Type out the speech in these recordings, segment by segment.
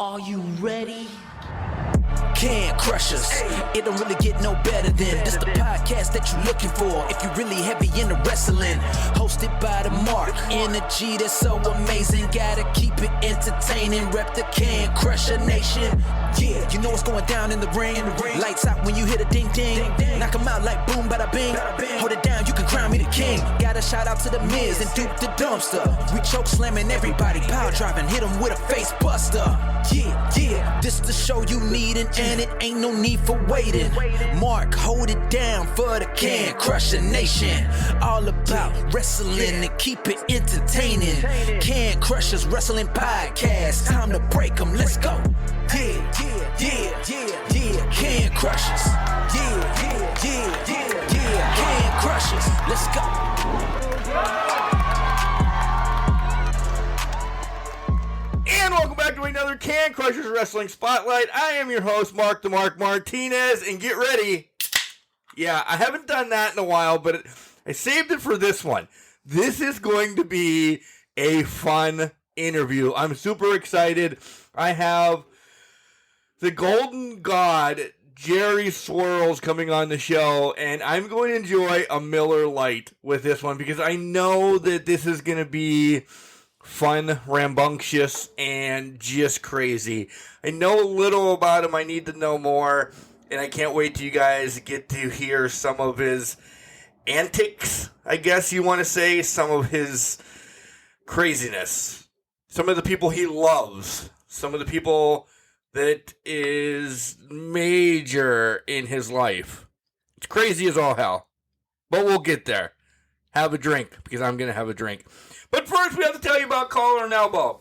Are you ready? Can crush us. It don't really get no better than this the podcast that you're looking for if you're really heavy into wrestling. Hosted by the Mark. Energy that's so amazing. Gotta keep it entertaining. Rep the Can Crusher Nation. Yeah, you know what's going down in the ring. Lights out when you hit a ding ding. Knock 'em out like boom bada bing. Hold it down, you can crown me the king. Gotta shout out to the Miz and Duke the Dumpster. We choke slamming everybody, power driving, hit 'em with a face buster. Yeah, this the show you need and it ain't no need for waiting. Mark, hold it down for the Can Crusher Nation. All about wrestling and keep it entertaining. Can Crushers Wrestling Podcast. Time to break 'em, let's go. Yeah, Can Crushers. Yeah, Can Crushers. Let's go. And welcome back to another Can Crushers Wrestling Spotlight. I am your host, Mark the Mark Martinez, and get ready. Yeah, I haven't done that in a while, but I saved it for this one. This is going to be a fun interview. I'm super excited. I have the Golden God, Jerry Swirlz, coming on the show, and I'm going to enjoy a Miller Lite with this one because I know that this is going to be fun, rambunctious, and just crazy. I know a little about him. I need to know more, and I can't wait till you guys get to hear some of his antics, I guess you want to say, some of his craziness, some of the people he loves, some of the people that is major in his life. It's crazy as all hell, but we'll get there. Have a drink, because I'm going to have a drink. But first, we have to tell you about Collar and Elbow.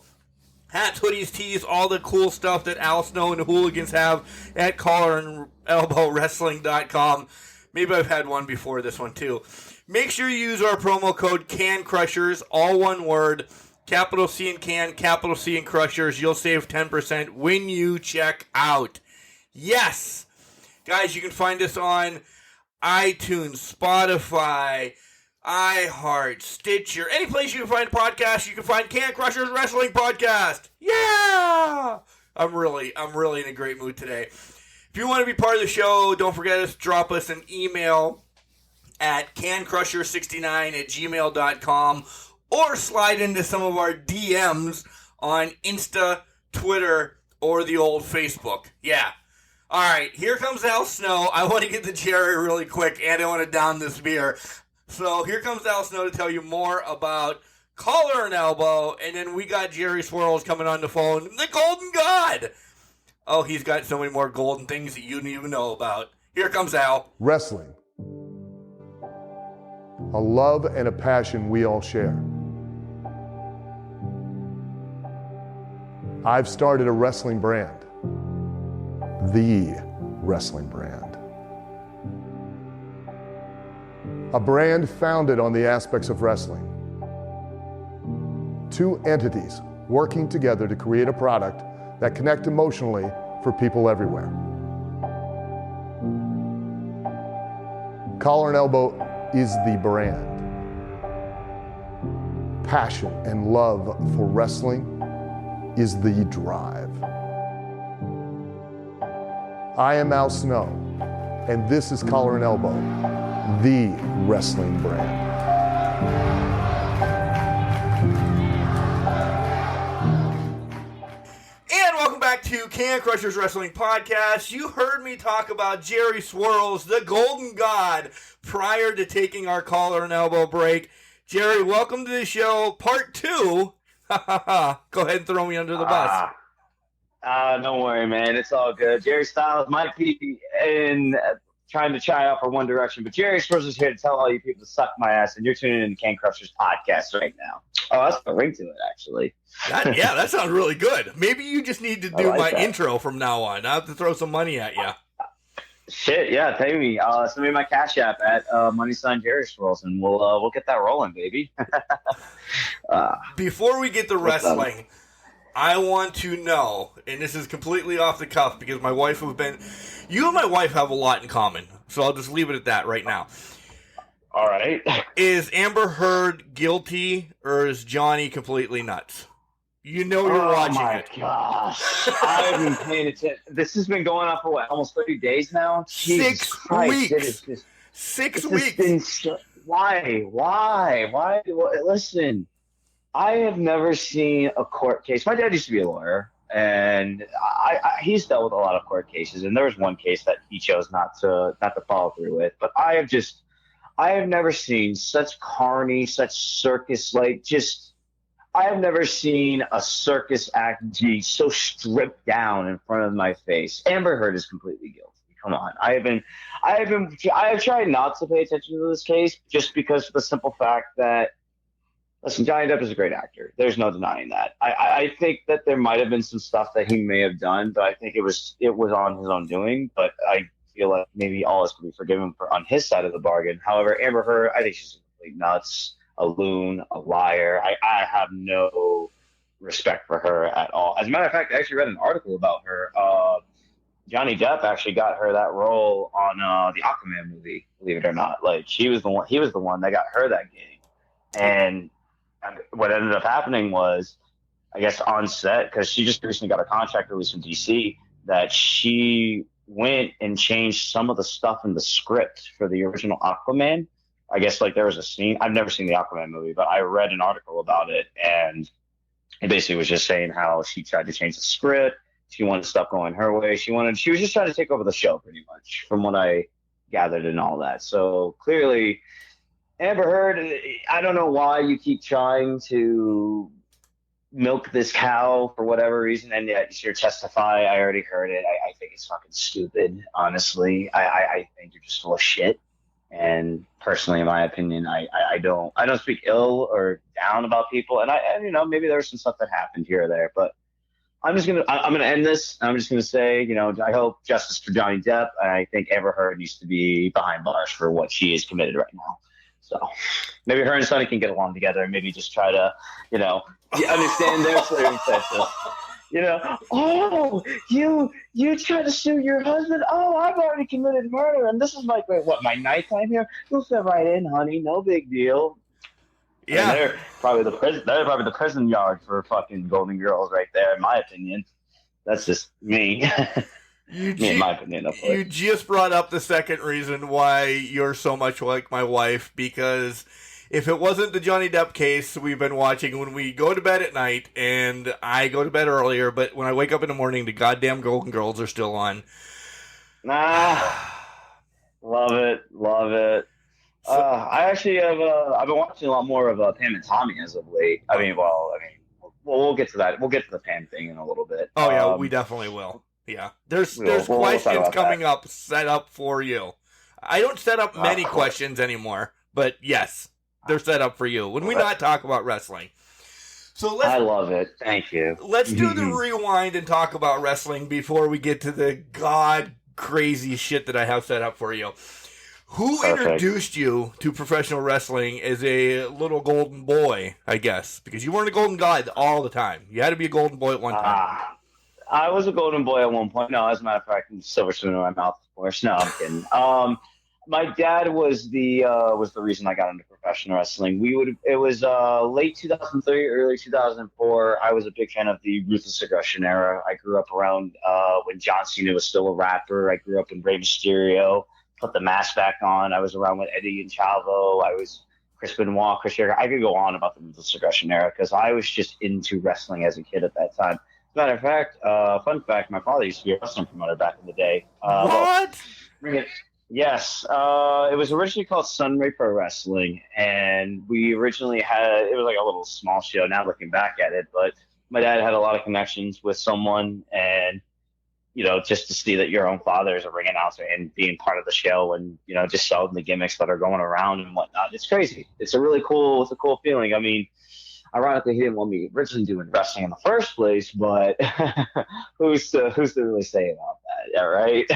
Hats, hoodies, tees, all the cool stuff that Al Snow and the Hooligans have at collarandelbowwrestling.com. Maybe I've had one before this one, too. Make sure you use our promo code CANCRUSHERS, all one word, capital C in Can, capital C in Crushers. You'll save 10% when you check out. Yes! Guys, you can find us on iTunes, Spotify, iHeart, Stitcher, any place you can find podcasts, you can find Can Crushers Wrestling Podcast. Yeah! I'm really in a great mood today. If you want to be part of the show, don't forget to drop us an email at cancrusher69@gmail.com or slide into some of our DMs on Insta, Twitter, or the old Facebook. Yeah. All right, here comes Al Snow. I want to get to Jerry really quick, and I want to down this beer. So here comes Al Snow to tell you more about Collar and Elbow, and then we got Jerry Swirlz coming on the phone, the Golden God. Oh, he's got so many more golden things that you don't even know about. Here comes Al. Wrestling. A love and a passion we all share. I've started a wrestling brand. The wrestling brand. A brand founded on the aspects of wrestling. Two entities working together to create a product that connect emotionally for people everywhere. Collar and Elbow is the brand. Passion and love for wrestling is the drive. I am Al Snow, and this is Collar and Elbow, the wrestling brand. And welcome back to Can Crushers Wrestling Podcast. You heard me talk about Jerry Swirlz, the Golden God, prior to taking our Collar and Elbow break. Jerry, welcome to the show, part 2. Go ahead and throw me under the bus. Don't worry, man. It's all good. Jerry Styles might be in trying to try out for One Direction, but Jerry Swirlz is here to tell all you people to suck my ass, and you're tuning in to Can Crushers Podcast right now. Oh, that's a ring to it, actually. That sounds really good. Maybe you just need to do my intro from now on. I have to throw some money at you. Shit, yeah, pay me. Send me my Cash App at money sign Jerry Swirlz, and we'll get that rolling, baby. Before we get to wrestling, I want to know, and this is completely off the cuff because my wife you and my wife have a lot in common, so I'll just leave it at that right now. All right. Is Amber Heard guilty, or is Johnny completely nuts? You know you're watching it. Oh my gosh. I've been paying attention. This has been going on for what, almost 30 days now? Jesus 6 Christ, weeks. It is just, 6 it's weeks. just been why? Listen, I have never seen a court case. My dad used to be a lawyer, and he's dealt with a lot of court cases, and there was one case that he chose not to follow through with. But I have never seen such carny, such circus, I have never seen a circus act be so stripped down in front of my face. Amber Heard is completely guilty. Come on. I have tried not to pay attention to this case just because of the simple fact that, listen, Johnny Depp is a great actor. There's no denying that. I think that there might have been some stuff that he may have done, but I think it was on his own doing. But I feel like maybe all is to be forgiven on his side of the bargain. However, Amber Heard, I think she's completely nuts, a loon, a liar. I have no respect for her at all. As a matter of fact, I actually read an article about her. Johnny Depp actually got her that role on the Aquaman movie, believe it or not. Like, he was the one that got her that gig. And what ended up happening was, I guess on set, because she just recently got a contract release from DC, that she went and changed some of the stuff in the script for the original Aquaman. I guess like there was a scene. I've never seen the Aquaman movie, but I read an article about it, and it basically was just saying how she tried to change the script. She wanted stuff going her way. She was just trying to take over the show, pretty much, from what I gathered and all that. So clearly, Amber Heard, I don't know why you keep trying to milk this cow for whatever reason, and yet you're testify. I already heard it. I think it's fucking stupid, honestly. I think you're just full of shit. And personally, in my opinion, I don't speak ill or down about people. And maybe there was some stuff that happened here or there, but I'm gonna end this. I'm just gonna say, I hope justice for Johnny Depp. I think Amber Heard needs to be behind bars for what she is committed right now. So maybe her and Sonny can get along together and maybe just try to, understand their circumstances. Oh, you try to sue your husband? Oh, I've already committed murder, and this is my nighttime here? You'll fit right in, honey. No big deal. Yeah, they're probably the prison yard for fucking Golden Girls right there, in my opinion. That's just me. In my opinion, of course. You just brought up the second reason why you're so much like my wife, because if it wasn't the Johnny Depp case we've been watching when we go to bed at night, and I go to bed earlier, but when I wake up in the morning, the goddamn Golden Girls are still on. Love it. I actually have. I've been watching a lot more of Pam and Tommy as of late. We'll get to that. We'll get to the Pam thing in a little bit. Oh yeah, we definitely will. Yeah, there's questions coming up set up for you. I don't set up many questions anymore, but yes, they're set up for you when we not talk about wrestling. So I love it. Thank you. Let's do the rewind and talk about wrestling before we get to the god crazy shit that I have set up for you. Who introduced you to professional wrestling as a little golden boy, I guess? Because you weren't a golden god all the time. You had to be a golden boy at one time. I was a golden boy at one point. No, as a matter of fact, silver spoon in my mouth, of course. No, I'm kidding. My dad was the reason I got into professional wrestling. It was late 2003, early 2004. I was a big fan of the Ruthless Aggression era. I grew up around when John Cena was still a rapper. I grew up in Rey Mysterio. Put the mask back on. I was around with Eddie and Chavo. I was Chris Benoit, Chris Jericho. I could go on about the Ruthless Aggression era because I was just into wrestling as a kid at that time. As a matter of fact, fun fact, my father used to be a wrestling promoter back in the day. What? Yes. It was originally called Sunray Pro Wrestling, and we originally it was like a little small show now looking back at it, but my dad had a lot of connections with someone, and just to see that your own father is a ring announcer and being part of the show and, just selling the gimmicks that are going around and whatnot. It's crazy. It's a cool feeling. I mean, ironically, he didn't want me originally doing wrestling in the first place, but who's to really say about that? All right.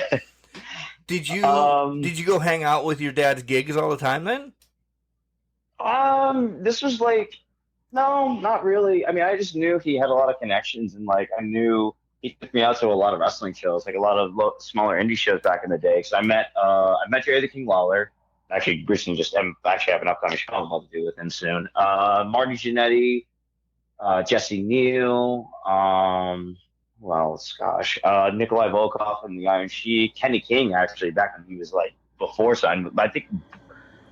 Did you go hang out with your dad's gigs all the time then? This was no, not really. I mean, I just knew he had a lot of connections, and I knew he took me out to a lot of wrestling shows, a lot of smaller indie shows back in the day. Because I met Jerry the King Lawler. Actually, recently have an upcoming show I'm about to do with him soon. Marty Jannetty, Jesse Neal, who else? Gosh, Nikolai Volkov from the Iron Sheik, Kenny King actually back when he was like before signing. I think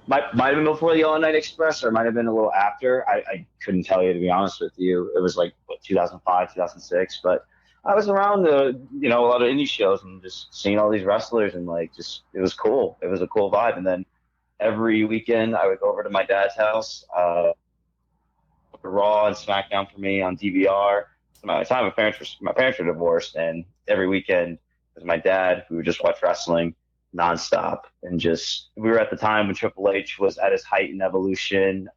might have been before the All Night Express, or might have been a little after. I couldn't tell you, to be honest with you. It was like what, 2005, 2006, but I was around the a lot of indie shows and just seeing all these wrestlers and like just it was cool. It was a cool vibe. And then every weekend I would go over to my dad's house. Raw and SmackDown for me on DVR. By the time my parents were divorced, and every weekend it was my dad. We would just watch wrestling nonstop, and just we were at the time when Triple H was at his height in Evolution,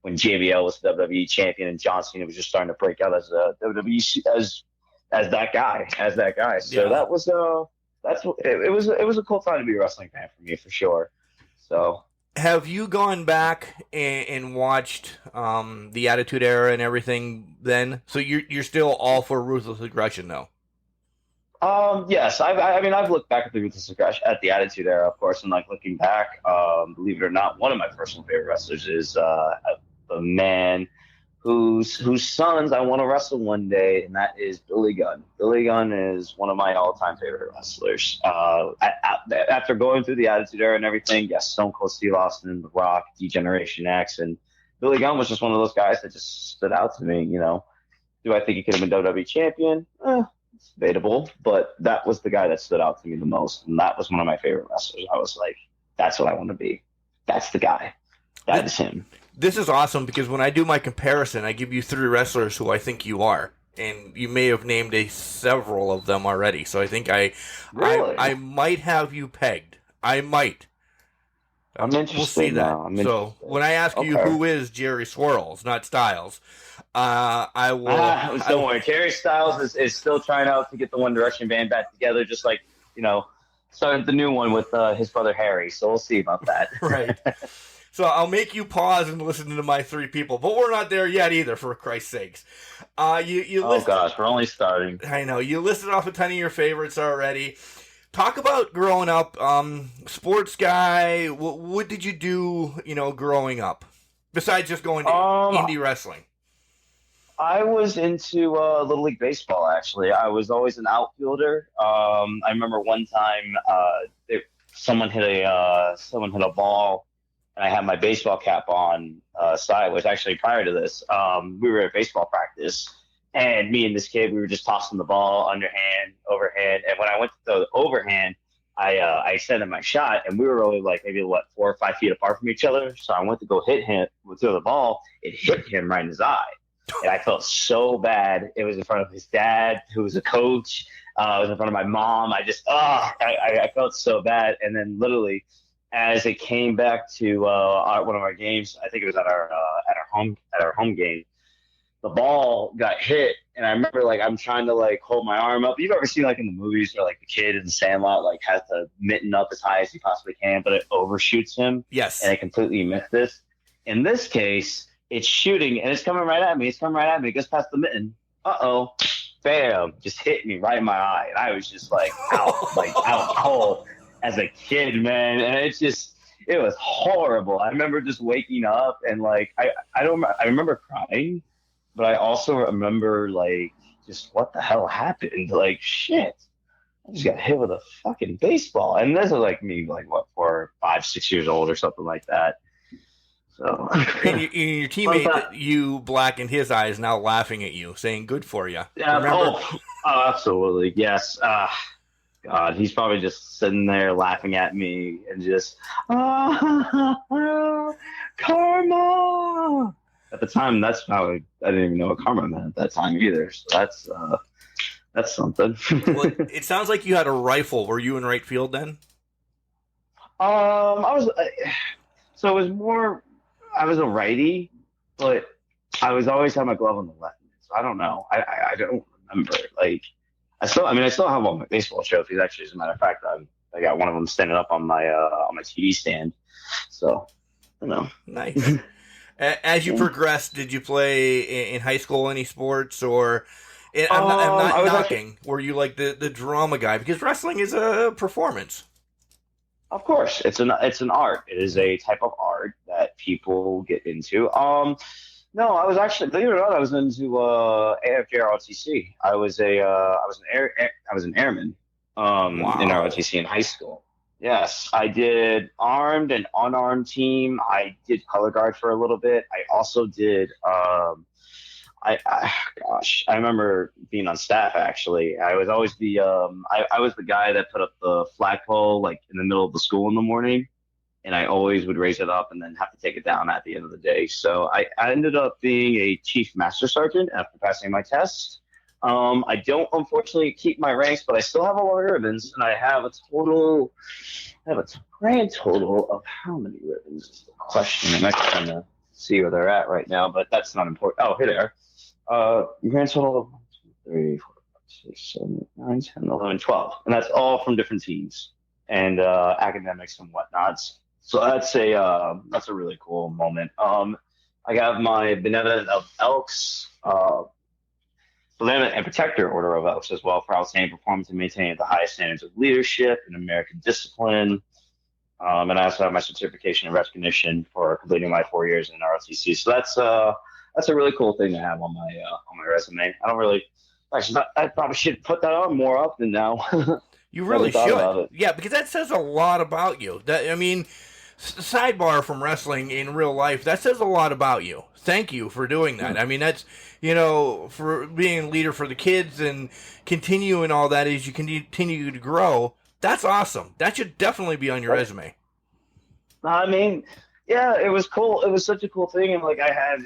when JBL was the WWE champion, and John Cena was just starting to break out as a WWE as that guy. So Yeah. that was it was a cool time to be a wrestling fan for me for sure. So. Have you gone back and watched the Attitude Era and everything then? So you're still all for Ruthless Aggression, though? Yes. I've looked back at the Ruthless Aggression, at the Attitude Era, of course, and like looking back, believe it or not, one of my personal favorite wrestlers is the man whose sons I want to wrestle one day, and that is Billy Gunn. Billy Gunn is one of my all-time favorite wrestlers. After going through the Attitude Era and everything, yes, Stone Cold Steve Austin, The Rock, D-Generation X, and Billy Gunn was just one of those guys that just stood out to me. Do I think he could have been WWE champion? It's debatable, but that was the guy that stood out to me the most, and that was one of my favorite wrestlers. I was like, that's what I want to be. That's the guy. That is him. This is awesome because when I do my comparison, I give you 3 wrestlers who I think you are, and you may have named several of them already. So I think I might have you pegged. I might. I'm interested. We'll see that. So when I ask you who is Jerry Swirlz, not Styles, I will. Don't worry. Jerry Styles is still trying out to get the One Direction band back together, just like started the new one with his brother Harry. So we'll see about that. Right. So I'll make you pause and listen to my 3 people, but we're not there yet either, for Christ's sakes. Gosh, we're only starting. I know. You listed off a ton of your favorites already. Talk about growing up, sports guy. What did you do, growing up, besides just going to indie wrestling? I was into Little League Baseball, actually. I was always an outfielder. I remember one time someone hit a ball, and I had my baseball cap on sideways. Actually, prior to this, we were at baseball practice, and me and this kid, we were just tossing the ball underhand, overhand. And when I went to throw the overhand, I extended my shot, and we were only like maybe 4 or 5 feet apart from each other. So I went to go hit him, throw the ball. It hit him right in his eye, and I felt so bad. It was in front of his dad, who was a coach. It was in front of my mom. I felt so bad. And then literally, as it came back to one of our games, I think it was at our home game, the ball got hit, and I remember I'm trying to hold my arm up. You've ever seen in the movies where the kid in the Sandlot has to mitten up as high as he possibly can, but it overshoots him. Yes. And it completely missed this. In this case, it's shooting and it's coming right at me. It goes past the mitten. Bam! Just hit me right in my eye, and I was just out cold as a kid, man. And it was horrible. I remember just waking up and I remember crying, but I also remember just what the hell happened? Shit, I just got hit with a fucking baseball. And this was me 4, 5, 6 years old or something like that. So and your teammate, you blackened his eyes, now laughing at you, saying "good for you." Yeah. Oh, absolutely. Yes. God, he's probably just sitting there laughing at me and just, karma. At the time, that's how I didn't even know what karma meant at that time either. So that's something. Well, it sounds like you had a rifle. Were you in right field then? I was a righty, but I was always had my glove on the left. So I don't know. I don't remember. I still have all my baseball trophies. Actually, as a matter of fact, I got one of them standing up on my TV stand. So, I don't know. Nice. As you progressed, did you play in high school any sports, or I'm not knocking? Were you the drama guy? Because wrestling is a performance. Of course, it's an art. It is a type of art that people get into. No, I was actually, believe it or not, I was into AFJ ROTC. I was an airman in Wow. ROTC in high school. Yes, I did armed and unarmed team. I did color guard for a little bit. I also did gosh, I remember being on staff actually. I was always I was the guy that put up the flagpole like in the middle of the school in the morning, and I always would raise it up and then have to take it down at the end of the day. So I ended up being a chief master sergeant after passing my test. I don't unfortunately keep my ranks, but I still have a lot of ribbons, and I have a grand total of how many ribbons is the question. I'm actually trying to see where they're at right now, but that's not important. Oh, here they are. Grand total of 1, 2, 3, 4, 5, 6, 7, 8, 9, 10, 11, 12. And that's all from different teams and academics and whatnot. So that's a really cool moment. I have my Benevolent of Elks, Benevolent and Protector Order of Elks as well for outstanding performance and maintaining the highest standards of leadership and American discipline. And I also have my certification and recognition for completing my 4 years in ROTC. So that's a really cool thing to have on my resume. I don't really, actually, I probably should put that on more often now. You Never really thought about should. it. Yeah, because that says a lot about you. That I mean, sidebar from wrestling in real life, that says a lot about you. Thank you for doing that. I mean, that's, for being a leader for the kids and continuing all that as you continue to grow. That's awesome. That should definitely be on your resume. I mean, yeah, it was cool. It was such a cool thing, and like I had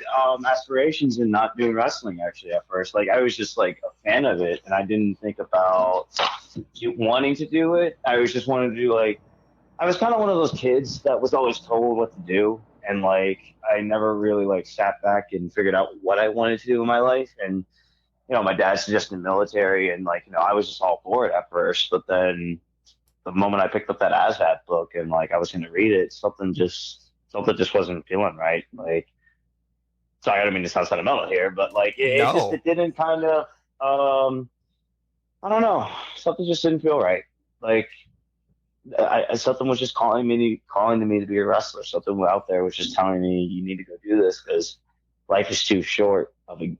aspirations in not doing wrestling actually at first. Like I was just like a fan of it, and I didn't think about wanting to do it. I was just wanted to do like I was kind of one of those kids that was always told what to do, and like I never really like sat back and figured out what I wanted to do in my life. And my dad's just in the military, and like I was just all for it at first, but then the moment I picked up that ASVAB book and like I was going to read it, something just wasn't feeling right. Like, sorry, I don't mean to sound sentimental here, but like No. it didn't kind of I don't know, something just didn't feel right. Like something was just calling to me to be a wrestler. Something out there was just telling me you need to go do this because life is too short to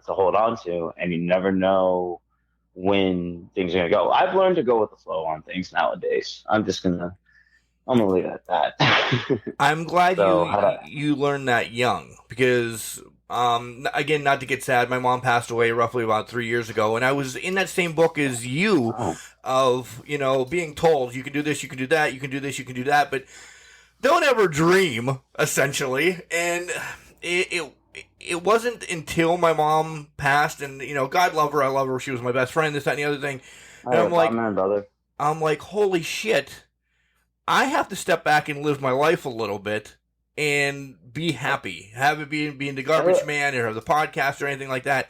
hold on to, and you never know when things are gonna go. I've learned to go with the flow on things nowadays. I'm gonna leave it at that. I'm glad So you learned that young because again, not to get sad, my mom passed away roughly about 3 years ago, and I was in that same book as you of being told you can do this, you can do that, you can do this, you can do that, but don't ever dream essentially. And it wasn't until my mom passed, and God love her, I love her, she was my best friend, this, that, and the other thing, and I'm like, holy shit, I have to step back and live my life a little bit and be happy. Have it being the garbage man or the podcast or anything like that.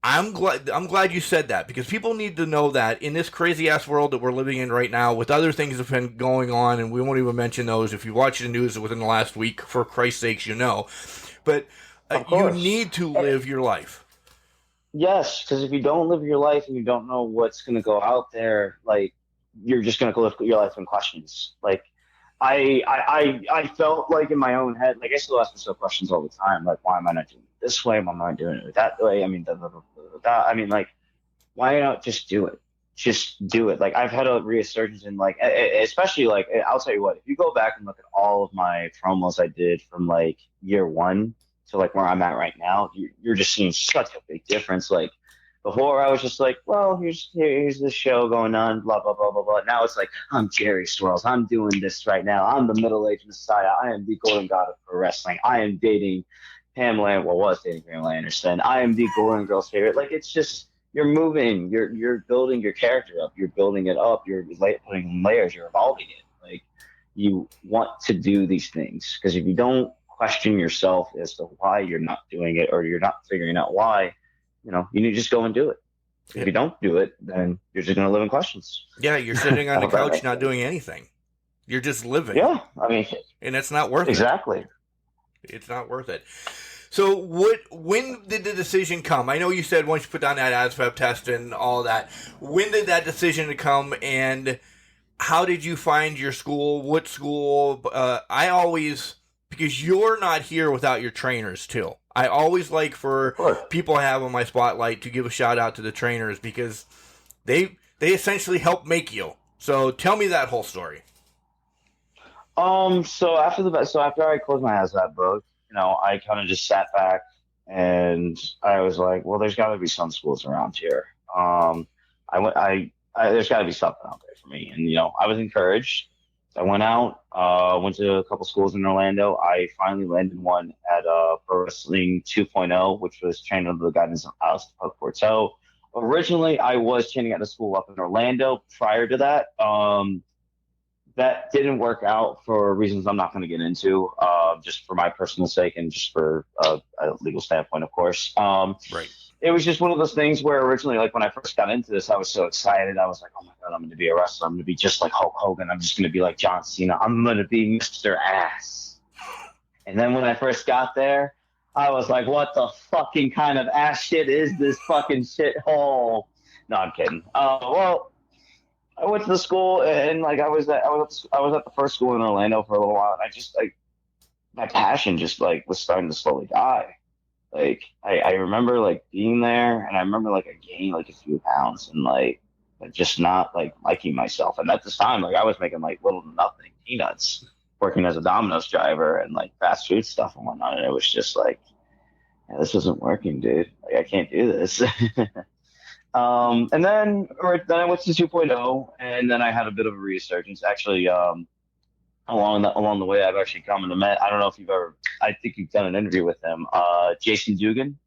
I'm glad you said that because people need to know that in this crazy ass world that we're living in right now, with other things that have been going on, and we won't even mention those. If you watch the news within the last week, for Christ's sakes, But you need to live your life. Yes, because if you don't live your life and you don't know what's going to go out there, like you're just going to live your life in questions. Like I felt like in my own head, like I still ask myself questions all the time, like why am I not doing it this way? Why am I not doing it that way? I mean, I mean, like why not just do it? Just do it. Like I've had a resurgence in like, especially like I'll tell you what, if you go back and look at all of my promos I did from like year one to like where I'm at right now, you're just seeing such a big difference. Like before I was just like, well, here's this show going on, blah, blah, blah, blah, blah. Now it's like, I'm Jerry Swirlz. I'm doing this right now. I'm the middle-aged messiah. I am the golden god of pro wrestling. I am dating Pamela, was dating Pamela Anderson. I am the golden girl's favorite. Like, it's just, you're moving. You're building your character up. You're building it up. You're putting layers. You're evolving it. Like, you want to do these things. Because if you don't question yourself as to why you're not doing it or you're not figuring out why, you need to just go and do it. If you don't do it, then you're just going to live in questions. Yeah, you're sitting on the couch not doing anything. You're just living. Yeah, I mean, and it's not worth exactly. it. It's not worth it. So when did the decision come? I know you said once you put down that ASVAB test and all that. When did that decision come, and how did you find your school? What school? because you're not here without your trainers too. I always like for people I have on my spotlight to give a shout out to the trainers because they essentially help make you. So tell me that whole story. So after I closed my eyes that book, I kind of just sat back and I was like, well, there's got to be some schools around here. There's got to be something out there for me. And, I was encouraged. I went out, went to a couple schools in Orlando. I finally landed one at Pro Wrestling 2.0, which was training under the guidance of Alex Porto. Originally, I was training at a school up in Orlando prior to that. That didn't work out for reasons I'm not going to get into, just for my personal sake and just for a legal standpoint, of course. Right. It was just one of those things where originally, like when I first got into this, I was so excited. I was like, oh my God, I'm going to be a wrestler. I'm going to be just like Hulk Hogan. I'm just going to be like John Cena. I'm going to be Mr. Ass. And then when I first got there, I was like, what the fucking kind of ass shit is this fucking shithole? No, I'm kidding. Well, I went to the school and like I was at the first school in Orlando for a little while, and I just like my passion just like was starting to slowly die. Like I remember like being there, and I remember like I gained like a few pounds and like just not like liking myself. And at this time, like I was making like little to nothing peanuts working as a Domino's driver and like fast food stuff and whatnot. And it was just like, yeah, this isn't working, dude. Like I can't do this. And then I went to 2.0, and then I had a bit of a resurgence. Actually, along the way, I've actually come and met. I don't know if you've ever. I think you've done an interview with him. Jason Dugan.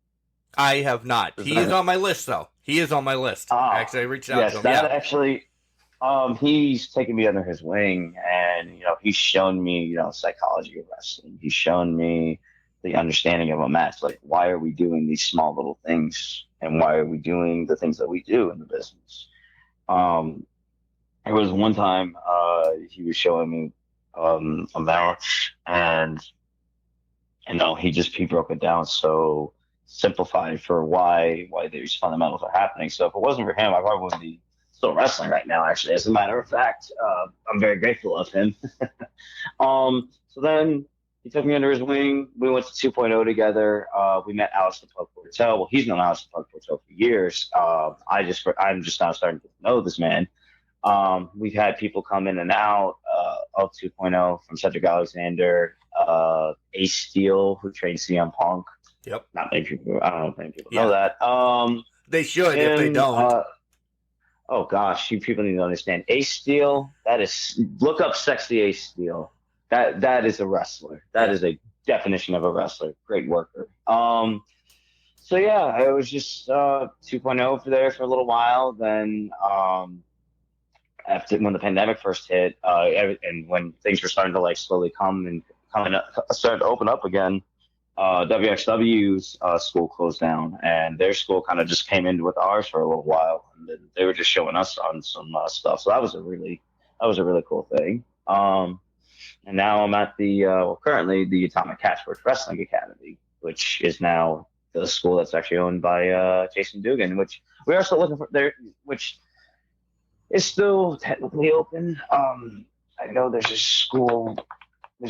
I have not. He is on my list, though. He is on my list. Actually, I reached out to him. Actually, he's taken me under his wing, and he's shown me psychology of wrestling. He's shown me the understanding of a match. Like, why are we doing these small little things? And why are we doing the things that we do in the business? There was one time he was showing me a match, and he broke it down so simplified for why these fundamentals are happening. So if it wasn't for him, I probably wouldn't be still wrestling right now. Actually, as a matter of fact, I'm very grateful of him. So then he took me under his wing. We went to 2.0 together. We met Alex the Pug Portel. Well, he's known Alex the Pug Portel for years. I'm just now starting to know this man. We've had people come in and out of 2.0 from Cedric Alexander, Ace Steel, who trained CM Punk. Yep. Not many people. I don't know if many people know that. They should if they don't. Oh gosh, you people need to understand. Ace Steel. Look up sexy Ace Steel. That is a wrestler. That is a definition of a wrestler. Great worker. So yeah, I was just 2.0 for there for a little while. Then when the pandemic first hit, and when things were starting to like slowly started to open up again, WXW's school closed down, and their school kind of just came in with ours for a little while, and then they were just showing us on some stuff. So that was a really cool thing. And now I'm at currently the Atomic Catchwords Wrestling Academy, which is now the school that's actually owned by Jason Dugan, which we are still looking for there, which is still technically open. I know there's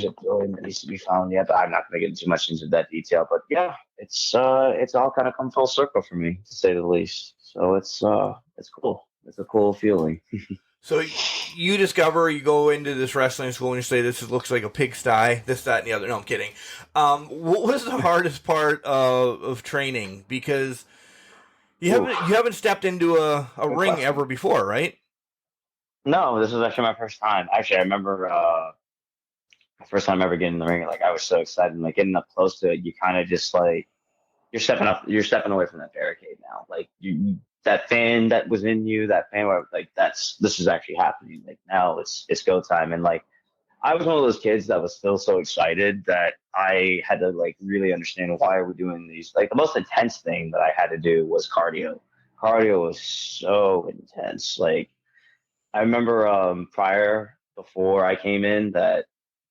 a building that needs to be found yet, but I'm not going to get too much into that detail. But yeah, it's all kind of come full circle for me, to say the least. So it's cool. It's a cool feeling. So you go into this wrestling school and you say, this looks like a pigsty, this, that, and the other. No, I'm kidding. What was the hardest part of training? Because you haven't stepped into a ring ever before, right? No, this was actually my first time. Actually, I remember the first time ever getting in the ring. Like, I was so excited. And, like, getting up close to it, you kind of just, like, you're stepping away from that barricade now. Like, that fan that was in you, that fan where like this is actually happening. Like now it's go time. And like I was one of those kids that was still so excited that I had to like really understand why are we doing these. Like the most intense thing that I had to do was cardio. Cardio was so intense. Like I remember before I came in that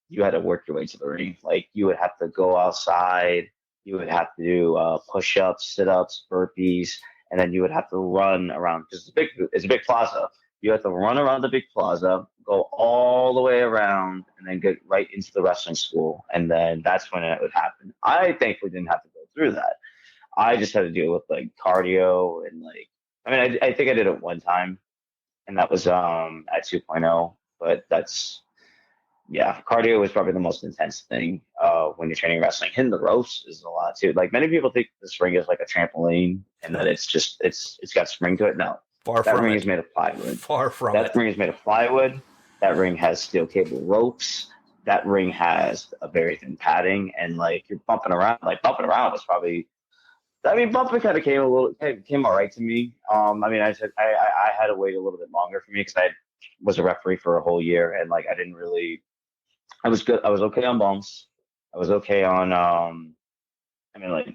you had to work your way to the ring. Like you would have to go outside, you would have to do push-ups, sit-ups, burpees. And then you would have to run around because it's a big plaza. You have to run around the big plaza, go all the way around, and then get right into the wrestling school. And then that's when it would happen. I thankfully didn't have to go through that. I just had to deal with like cardio and like, I mean, I think I did it one time, and that was at 2.0, but that's, yeah, cardio is probably the most intense thing when you're training wrestling. Hitting the ropes is a lot too. Like many people think this ring is like a trampoline and that it's got spring to it. No, Far that from ring it. is made of plywood. Far from That it. ring is made of plywood. That ring has steel cable ropes. That ring has a very thin padding, and like you're bumping around. Like bumping around was probably. I mean, bumping kind of came all right to me. I mean, I had to wait a little bit longer for me because I was a referee for a whole year, and like I didn't really. I was good. I was okay on bumps. I was okay on. I mean, like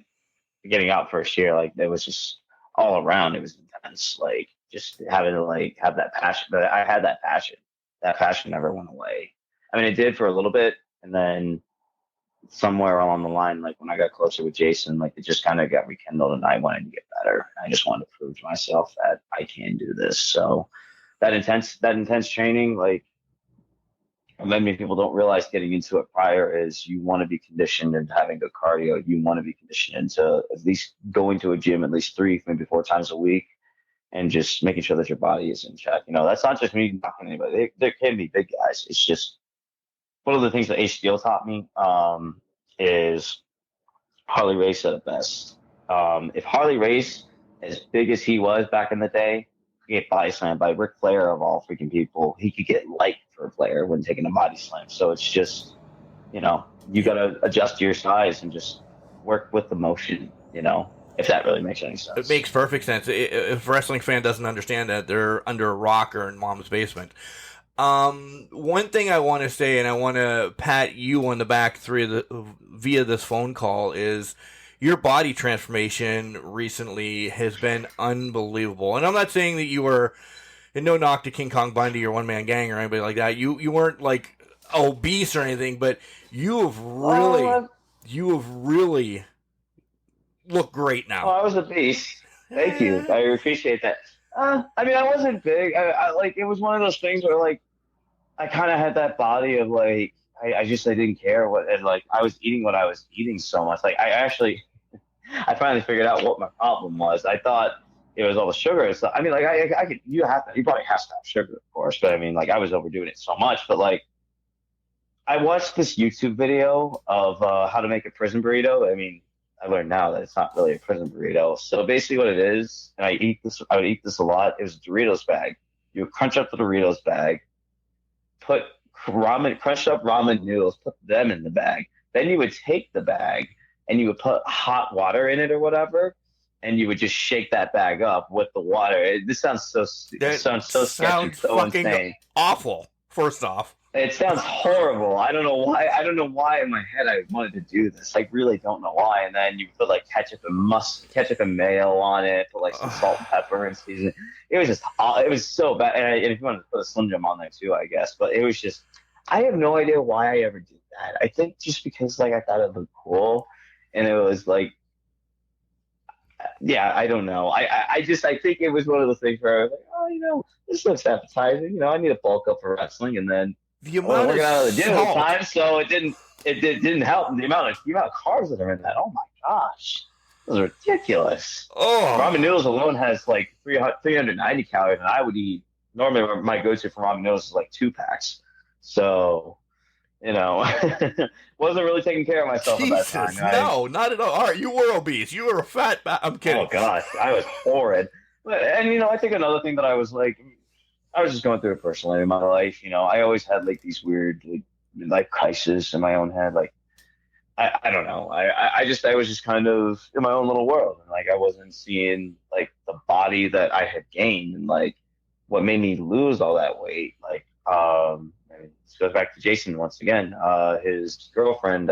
getting out first year, like it was just all around. It was intense. Like just having to like have that passion. But I had that passion. That passion never went away. I mean, it did for a little bit, and then somewhere along the line, like when I got closer with Jason, like it just kind of got rekindled, and I wanted to get better. I just wanted to prove to myself that I can do this. So that intense training, like many people don't realize getting into it prior is you want to be conditioned into having good cardio. You want to be conditioned into at least going to a gym at least 3, maybe 4 times a week, and just making sure that your body is in check. You know, that's not just me knocking anybody. There can be big guys. It's just one of the things that Ace Steel taught me is Harley Race said it best. If Harley Race, as big as he was back in the day, could get body slammed by Ric Flair of all freaking people, he could get light for Flair when taking a body slam. So it's just, you know, you got to adjust to your size and just work with the motion, you know, if that really makes any sense. It makes perfect sense. If a wrestling fan doesn't understand that, they're under a rock or in mom's basement. One thing I want to say, and I want to pat you on the back via this phone call, is your body transformation recently has been unbelievable. And I'm not saying that you were, and no knock to King Kong Bundy or One Man Gang or anybody like that. You weren't like obese or anything, but you have really looked great now. Oh, I was a beast. Thank you. I appreciate that. I mean, I wasn't big. I like, it was one of those things where like I kind of had that body of like I didn't care what, and like I was eating what I was eating so much. Like I finally figured out what my problem was. I thought it was all the sugar and stuff. I mean, like you probably have to have sugar, of course, but I mean, like I was overdoing it so much. But like I watched this YouTube video of how to make a prison burrito. I mean, I learned now that it's not really a prison burrito. So basically what it is, and I would eat this a lot, it was a Doritos bag. You would crunch up the Doritos bag, put crushed up ramen noodles, put them in the bag. Then you would take the bag and you would put hot water in it or whatever, and you would just shake that bag up with the water. This sounds so sketchy, so fucking insane. Awful, first off. It sounds horrible. I don't know why. I don't know why in my head I wanted to do this. I really don't know why. And then you put like ketchup and mayo on it, put like some salt and pepper and season. It was so bad. And if you wanted to put a Slim Jim on there too, I guess. But it was just, I have no idea why I ever did that. I think just because like I thought it looked cool, and it was like, yeah, I don't know. I think it was one of those things where I was like, oh, you know, this looks appetizing. You know, I need to bulk up for wrestling, and then. The amount working out of the gym at the salt. time, so it didn't help. The amount of carbs that are in that. Oh my gosh, those are ridiculous. Oh, Ramen noodles alone has like 390 calories, and I would eat normally my go-to for ramen noodles is like 2 packs. So, you know, wasn't really taking care of myself Jesus, at that time. No, not at all. All right, you were obese. You were a fat. I'm kidding. Oh gosh, I was horrid. And you know, I think another thing that I was like. I was just going through it personally in my life. You know, I always had like these weird like crises in my own head. Like, I don't know. I was just kind of in my own little world. And like, I wasn't seeing like the body that I had gained and like what made me lose all that weight. Like, and this goes back to Jason once again, his girlfriend,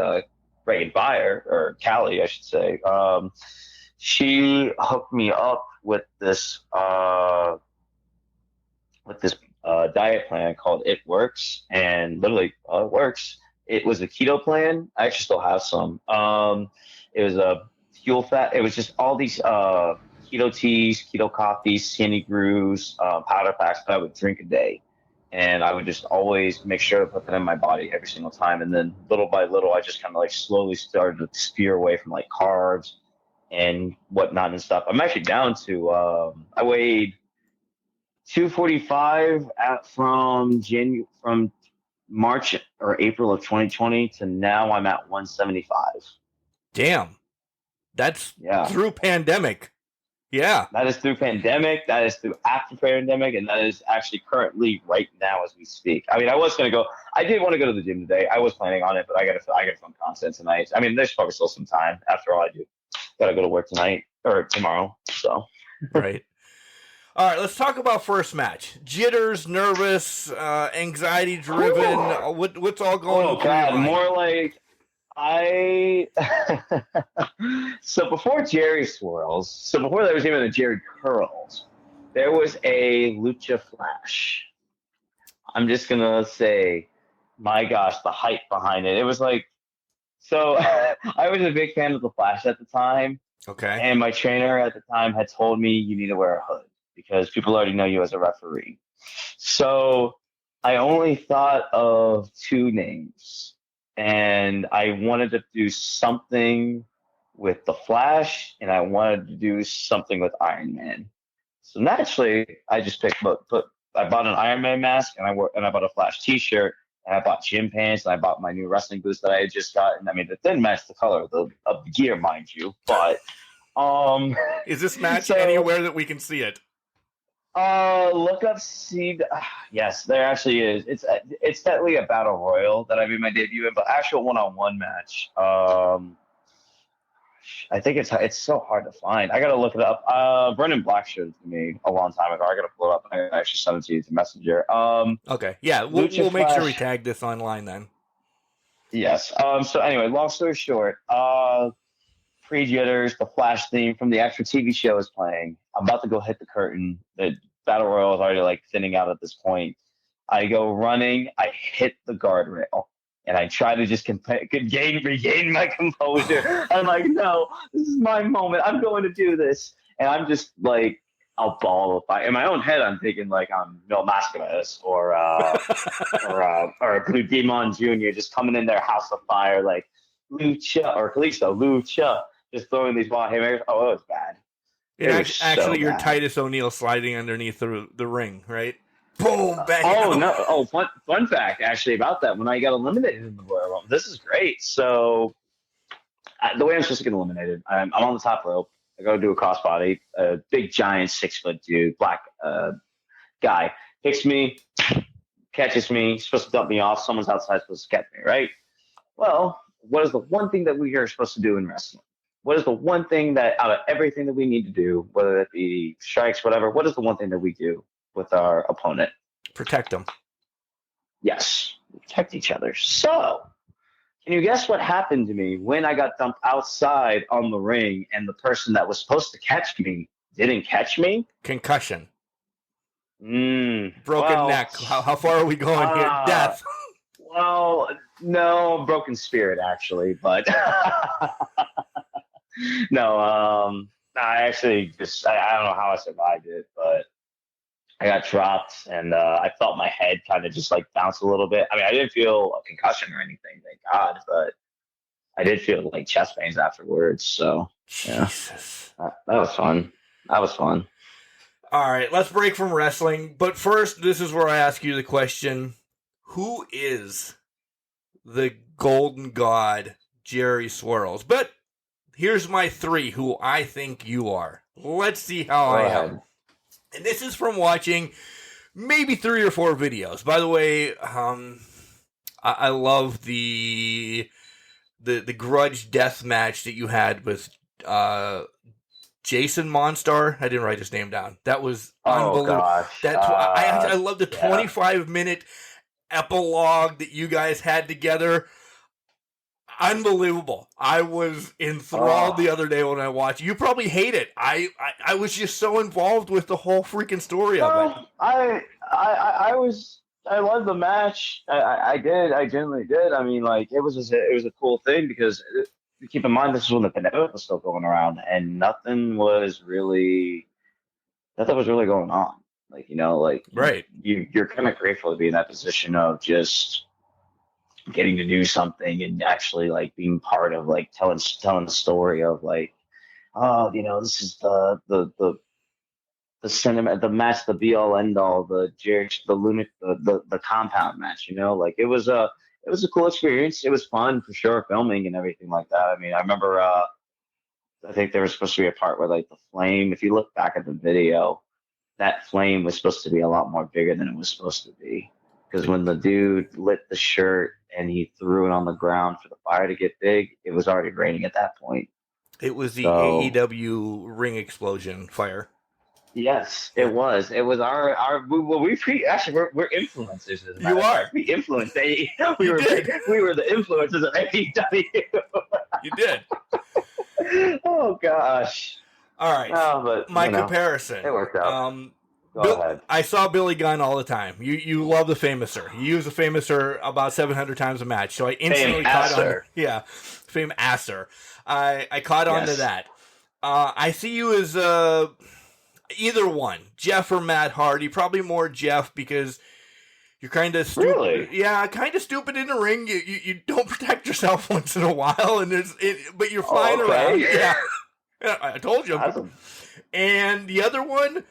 Reagan Byer, or Callie, I should say. She hooked me up with this, diet plan called It Works, and literally it works. It was a keto plan. I actually still have some. It was a fuel fat. It was just all these keto teas, keto coffees, Sandy Brews, powder packs that I would drink a day. and I would just always make sure to put that in my body every single time. And then little by little, I just kind of like slowly started to steer away from like carbs and whatnot and stuff. I'm actually down to I weighed 245 from March or April of 2020 to now I'm at 175. Damn. That's Yeah. through pandemic. Yeah. That is through pandemic. That is through after pandemic, and that is actually currently right now as we speak. I mean, I was gonna go. I did want to go to the gym today. I was planning on it, but I gotta film content tonight. I mean, there's probably still some time. After all, I do gotta go to work tonight or tomorrow. So Right. All right, let's talk about first match. Jitters, nervous, anxiety driven. What's all going on? Oh God, more like I. So before Jerry Swirlz, so before there was even a Jerry Curls, there was a Lucha Flash. I'm just gonna say, my gosh, the hype behind it. It was like, so I was a big fan of the Flash at the time. Okay. And my trainer at the time had told me you need to wear a hood because people already know you as a referee. So I only thought of two names, and I wanted to do something with the Flash, and I wanted to do something with Iron Man. So naturally, I just I bought an Iron Man mask, and I bought a Flash T-shirt, and I bought gym pants, and I bought my new wrestling boots that I had just gotten. I mean, it didn't match the color of the gear, mind you, but is this match anywhere that we can see it? Look up, see. Yes, there actually is. It's definitely a battle royal that I made my debut in, but actual one-on-one match. I think it's so hard to find. I gotta look it up. Brendan Black showed it to me a long time ago. I gotta pull it up. I actually sent it to you to Messenger. Okay, yeah, we'll make sure we tag this online then. Yes. So anyway, long story short, pre-jitters, the Flash theme from the actual TV show is playing. I'm about to go hit the curtain. The battle royal is already like thinning out at this point. I go running. I hit the guardrail. And I try to just regain my composure. I'm like, no, this is my moment. I'm going to do this. And I'm just like a ball of fire. In my own head, I'm thinking like I'm Mil Mascaras or Blue Demon Jr. just coming in their house of fire like Lucha or Kalisto, Lucha, just throwing these wild haymakers. Oh, it was bad. Actually, you're Titus O'Neil sliding underneath the ring, right? Boom, bang. Oh, no. Oh, fun fact, actually, about that. When I got eliminated in the Royal Rumble, this is great. So, the way I'm supposed to get eliminated, I'm on the top rope. I go do a crossbody. A big, giant, 6-foot dude, black guy, picks me, catches me. He's supposed to dump me off. Someone's outside supposed to catch me, right? Well, what is the one thing that we are supposed to do in wrestling? What is the one thing that, out of everything that we need to do, whether it be strikes, whatever, what is the one thing that we do with our opponent? Protect them. Yes, protect each other. So, can you guess what happened to me when I got dumped outside on the ring and the person that was supposed to catch me didn't catch me? Concussion. Broken neck. How far are we going here? Death. Well, no, broken spirit actually, but no. I actually I don't know how I survived it, but I got dropped, and I felt my head kind of just like bounce a little bit. I mean, I didn't feel a concussion or anything, thank God, but I did feel like chest pains afterwards. So, yeah, that was fun. That was fun. All right, let's break from wrestling. But first, this is where I ask you the question: who is the Golden God, Jerry Swirlz? But here's my three who I think you are. Let's see how I am. And this is from watching maybe 3 or 4 videos. By the way, I love the grudge death match that you had with Jason Monstar. I didn't write his name down. That was unbelievable. Gosh. I love the 25-minute epilogue that you guys had together. Unbelievable. I was enthralled the other day when I watched. You probably hate it. I was just so involved with the whole freaking story of it. I loved the match. I did. I genuinely did. I mean, like, it was a cool thing because keep in mind this is when the pandemic was still going around and nothing was really going on. Like, you know, like Right. you're kind of grateful to be in that position of just getting to do something and actually like being part of like telling the story of like, oh, you know, this is the cinema, the match, the be all end all, the compound match. You know, like it was a cool experience. It was fun for sure, filming and everything like that. I mean, I remember I think there was supposed to be a part where like the flame. If you look back at the video, that flame was supposed to be a lot more bigger than it was supposed to be. Because when the dude lit the shirt and he threw it on the ground for the fire to get big, it was already raining at that point. It was the So AEW ring explosion fire. yes, it was. It was actually we're influencers. As a matter You of are. fact. We influenced AEW. You did. We were the influencers of AEW. You did. Oh gosh. All right. No, but My you know, comparison. it worked out. Go ahead. I saw Billy Gunn all the time. You love the Famouser. You use the Famouser about 700 times a match. So I instantly caught on. Fame-asser. Yeah, Fame-asser. I caught on to Yes. that. I see you as either one, Jeff or Matt Hardy. Probably more Jeff because you're kind of stupid. Really? Yeah, kind of stupid in the ring. You don't protect yourself once in a while, and but you're flying okay. around. Yeah. I told you. Awesome. And the other one,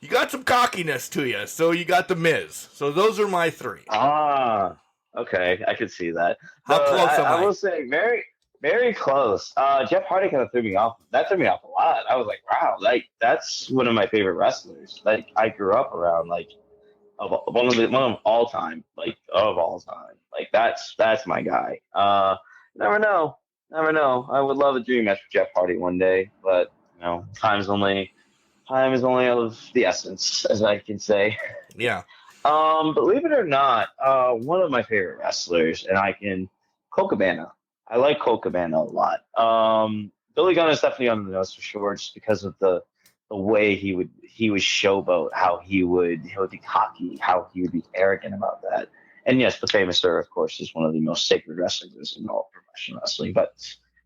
you got some cockiness to you, so you got the Miz. So those are my three. Ah, okay, I could see that. How close am I? I will say very, very close. Jeff Hardy kind of threw me off. That threw me off a lot. I was like, wow, like that's one of my favorite wrestlers. Like I grew up around like one of all time, like of all time. Like that's my guy. Never know. I would love a dream match with Jeff Hardy one day, but you know, time is only of the essence, as I can say. Yeah. Believe it or not, one of my favorite wrestlers, and Colt Cabana. I like Colt Cabana a lot. Billy Gunn is definitely on the nose for sure, just because of the way he would showboat, how he would be cocky, how he would be arrogant about that. And yes, the Famouser, of course, is one of the most sacred wrestlers in all professional wrestling. But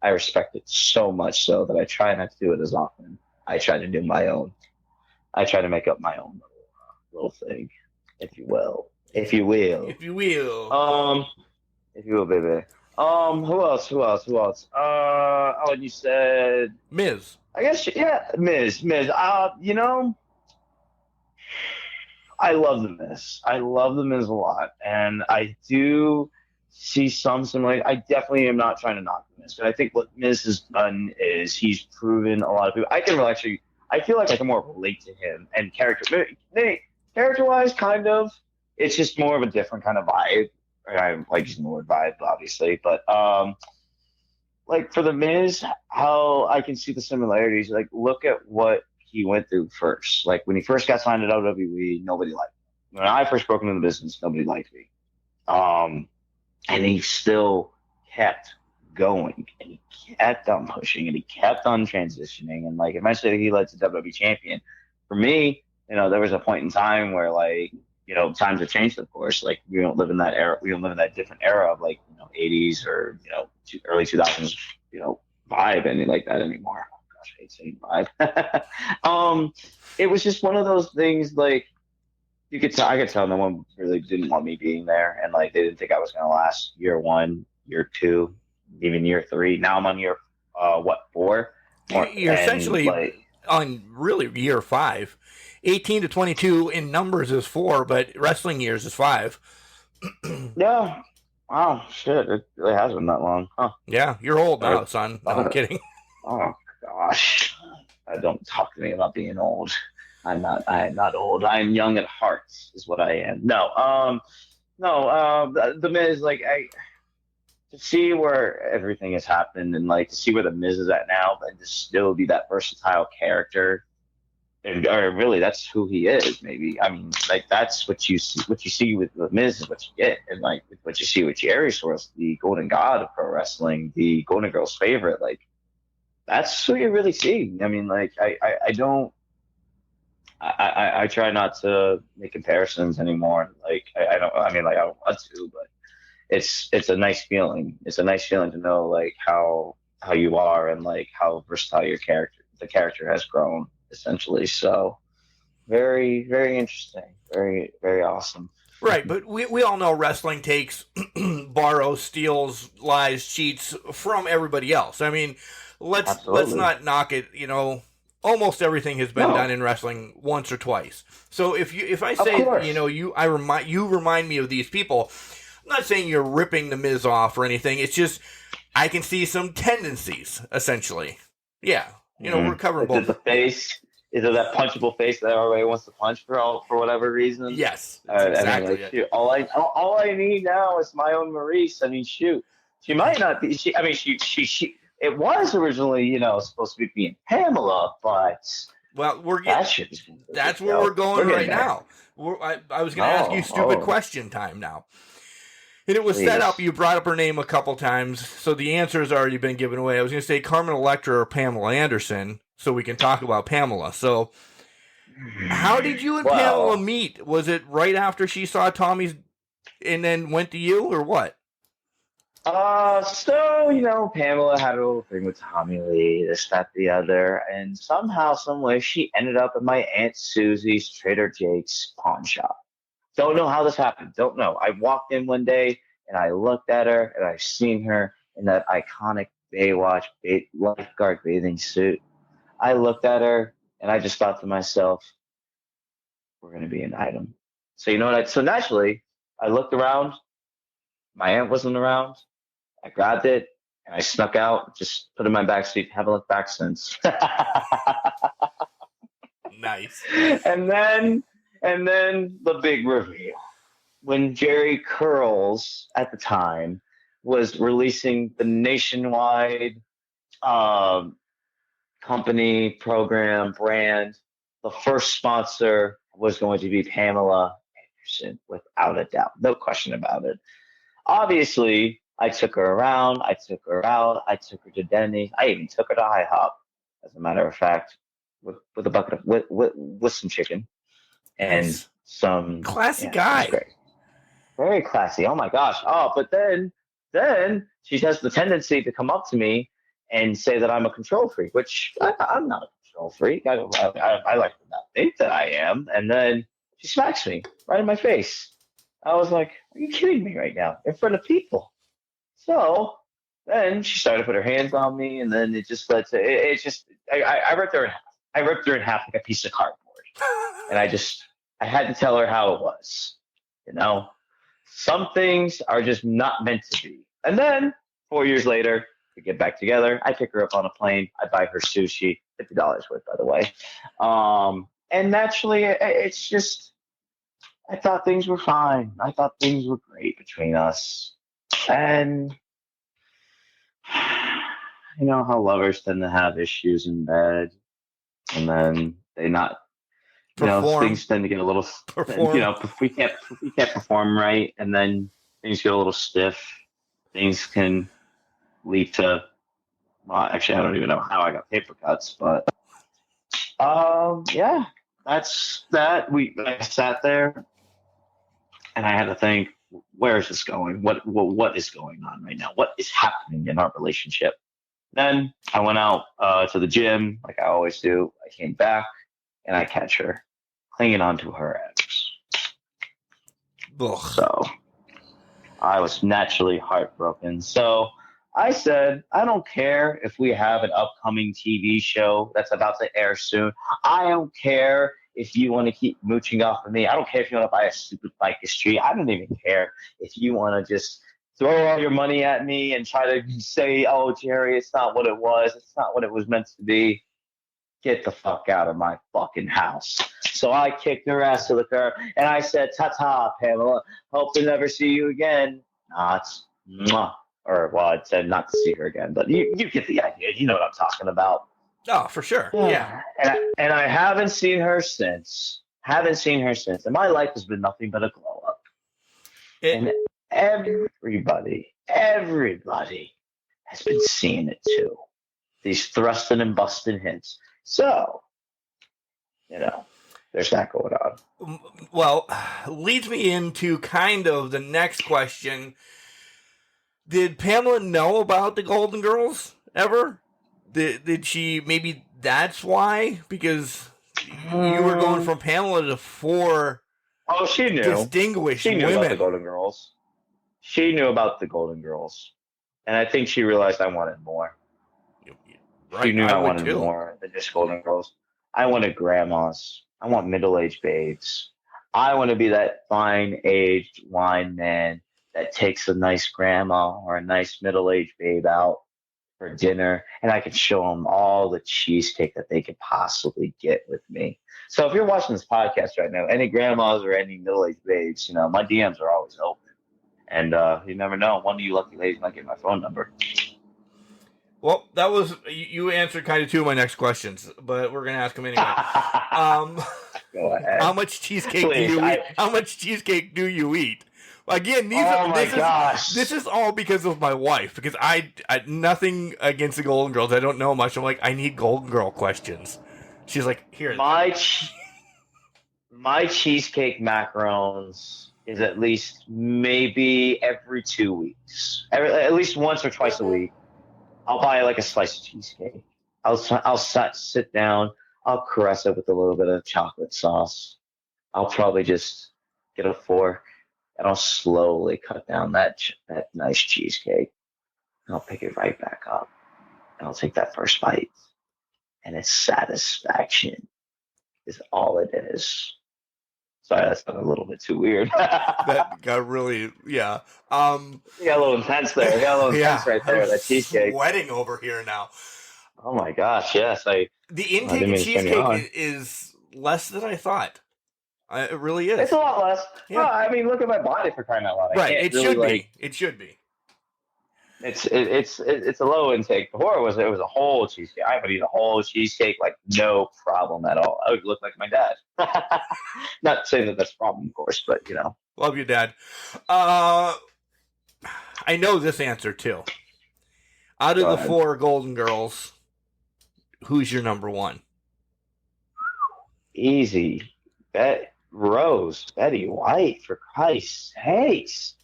I respect it so much so that I try not to do it as often. I try to do my own. I try to make up my own little thing, if you will. If you will, baby. Who else? And you said Miz. I guess, yeah, Miz. You know, I love the Miz. I love the Miz a lot, and I do see some similarity. I definitely am not trying to knock the Miz, but I think what Miz has done is he's proven a lot of people. I feel like I can more relate to him and character-wise, kind of. It's just more of a different kind of vibe. I like using the word vibe, obviously, but like for the Miz, how I can see the similarities. Like, look at what he went through first. Like when he first got signed to WWE, nobody liked him. When I first broke into the business, nobody liked me. And he still kept going, and he kept on pushing, and he kept on transitioning, and like eventually he led to WWE champion. For me, you know, there was a point in time where like, you know, times have changed, of course. Like we don't live in that era. We don't live in that different era of like, you know, 80s or, you know, early 2000s, you know, vibe and like that anymore. Oh gosh, I hate saying vibe. It was just one of those things. Like I could tell no one really didn't want me being there, and like they didn't think I was gonna last year 1, year 2, even year 3. Now I'm on year 4. You're essentially like, on really year 5. 18 to 22 in numbers is 4, but wrestling years is 5. Yeah. Wow, shit. It really has been that long. Huh. Yeah, you're old now, son. No, I'm kidding. Oh, gosh. Don't talk to me about being old. I am not old. I am young at heart, is what I am. No, the Miz, like, to see where everything has happened and, like, to see where the Miz is at now, but to still be that versatile character. Or really, that's who he is. Maybe like that's what you see. What you see with the Miz is what you get, and like what you see with Jerry Swirlz, the Golden God of pro wrestling, the Golden Girl's favorite. Like that's what you really see. I mean, like I don't. I try not to make comparisons anymore. Like I don't. I mean, like I don't want to, but it's a nice feeling. It's a nice feeling to know like how you are and like how versatile the character has grown. Essentially, so Very, very interesting. Very, very awesome. Right, but we all know wrestling takes, borrows, steals, lies, cheats from everybody else. I mean, let's Absolutely. not knock it. You know, almost everything has been done No, in wrestling once or twice. So if I of say, course. you remind me of these people. I'm not saying you're ripping the Miz off or anything. It's just I can see some tendencies, essentially. Yeah, we're covering Is it the both. face? Is it that punchable face that everybody wants to punch for whatever reason? Yes, that's I mean, exactly like, it. shoot, all I need now is my own Maurice. I mean, shoot, she might not be. I mean, she. It was originally, supposed to be being Pamela, but Well, we're that getting. shit is. That's where we're going getting right there. now. I was going to ask you stupid Oh, question time now. And it was set up. please. You brought up her name a couple times, so the answer has already been given away. I was going to say Carmen Electra or Pamela Anderson, so we can talk about Pamela. So, how did you and Pamela Well, meet? Was it right after she saw Tommy's and then went to you, or what? Pamela had a little thing with Tommy Lee, this, that, the other, and somehow, some way, she ended up at my Aunt Susie's Trader Jake's pawn shop. Don't know how this happened. Don't know. I walked in one day and I looked at her and I seen her in that iconic Baywatch lifeguard bathing suit. I looked at her and I just thought to myself, we're going to be an item. So you know what? So naturally, I looked around. My aunt wasn't around. I grabbed it and I snuck out, just put it in my back seat. Haven't looked back since. Nice. and then, and then the big reveal when Jerry Curls at the time was releasing the nationwide um, company, program, brand. The first sponsor was going to be Pamela Anderson, without a doubt. No question about it. Obviously, I took her around. I took her out. I took her to Denny's. I even took her to IHOP, as a matter of fact, with a bucket of with some chicken and Nice. some. Classy Yeah, it was guy. great. Very classy. Oh my gosh. Oh, but then she has the tendency to come up to me and say that I'm a control freak, which I'm not a control freak. I like to not think that I am. And then she smacks me right in my face. I was like, "Are you kidding me right now in front of people?" So then she started to put her hands on me, and then it just led to it just I ripped her in half. I ripped her in half like a piece of cardboard, and I had to tell her how it was. You know, some things are just not meant to be. And then 4 years later, we get back together. I pick her up on a plane. I buy her sushi, $50 worth, by the way. And naturally, it's just I thought things were fine. I thought things were great between us. And you know how lovers tend to have issues in bed, and then they not, Perform. things tend to get a little, Perform. if we can't perform right, and then things get a little stiff. Things can lead to, well, actually, I don't even know how I got paper cuts, but yeah, that's that. I sat there and I had to think, where is this going? What is going on right now? What is happening in our relationship? Then I went out to the gym like I always do. I came back and I catch her clinging onto her ex. Ugh. So I was naturally heartbroken. So I said, I don't care if we have an upcoming TV show that's about to air soon. I don't care if you want to keep mooching off of me. I don't care if you want to buy a stupid ficus tree. I don't even care if you want to just throw all your money at me and try to say, oh, Jerry, it's not what it was. It's not what it was meant to be. Get the fuck out of my fucking house. So I kicked her ass to the curb and I said, ta-ta, Pamela. Hope to never see you again. Not. Mwah. Or, well, I said not to see her again, but you get the idea. You know what I'm talking about. Oh, for sure. Yeah. And I haven't seen her since. Haven't seen her since. And my life has been nothing but a glow up. And everybody has been seeing it too. These thrusting and busting hints. So, there's that going on. Well, leads me into kind of the next question. Did Pamela know about the Golden Girls ever? Did she, maybe that's why? Because you were going from Pamela to 4 she knew. distinguished She knew women. about the Golden Girls. She knew about the Golden Girls. And I think she realized I wanted more. Right, She knew I wanted too. more than just Golden Girls. I wanted grandmas. I want middle-aged babes. I want to be that fine-aged wine man that takes a nice grandma or a nice middle-aged babe out for dinner, and I can show them all the cheesecake that they could possibly get with me. So if you're watching this podcast right now, any grandmas or any middle-aged babes, my DMs are always open. And you never know. One of you lucky ladies might get my phone number. Well, that was you answered kind of 2 of my next questions, but we're gonna ask them anyway. Go ahead. How much cheesecake do you eat? How much cheesecake do you eat? Again, this is all because of my wife. Because I nothing against the Golden Girls. I don't know much. I'm like, I need Golden Girl questions. She's like, here. My cheesecake macarons is at least maybe every 2 weeks, at least once or twice a week. I'll buy like a slice of cheesecake. I'll sit down. I'll caress it with a little bit of chocolate sauce. I'll probably just get a fork and I'll slowly cut down that nice cheesecake. And I'll pick it right back up. And I'll take that first bite. And its satisfaction is all it is. Sorry, that's a little bit too weird. That got really, yeah. You got a little intense there. You got a little intense right there. That cheesecake. Sweating over here now. Oh my gosh, yes. The intake of cheesecake is less than I thought. It really is. It's a lot less. Yeah. Well, I mean, look at my body for crying out loud. Right. It should be. It should be. It's a low intake. Before it was a whole cheesecake. I would eat a whole cheesecake like no problem at all. I would look like my dad. Not saying that that's a problem, of course, but Love you, Dad. I know this answer too. Out of the 4 Golden Girls, who's your number 1? Easy. Betty White, for Christ's sakes.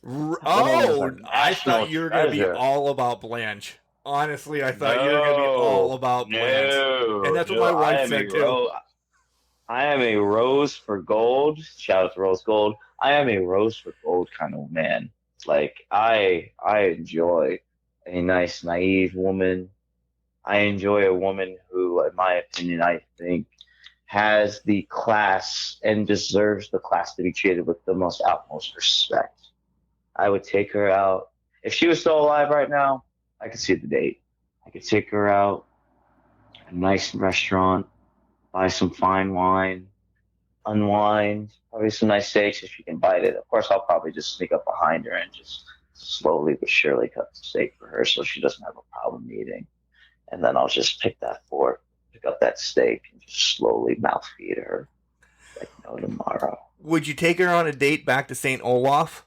I thought you were going to be all about Blanche. Honestly, I thought you were going to be all about Blanche. And that's what my wife said too. I am a rose for gold. Shout out to Rose Gold. I am a rose for gold kind of man. Like, I enjoy a nice, naive woman. I enjoy a woman who, in my opinion, I think has the class and deserves the class to be treated with the most utmost respect. I would take her out. If she was still alive right now, I could see the date. I could take her out, a nice restaurant, buy some fine wine, unwind, probably some nice steaks if she can bite it. Of course, I'll probably just sneak up behind her and just slowly but surely cut the steak for her so she doesn't have a problem eating. And then I'll just pick that fork, pick up that steak, and just slowly mouth feed her like no tomorrow. Would you take her on a date back to St. Olaf?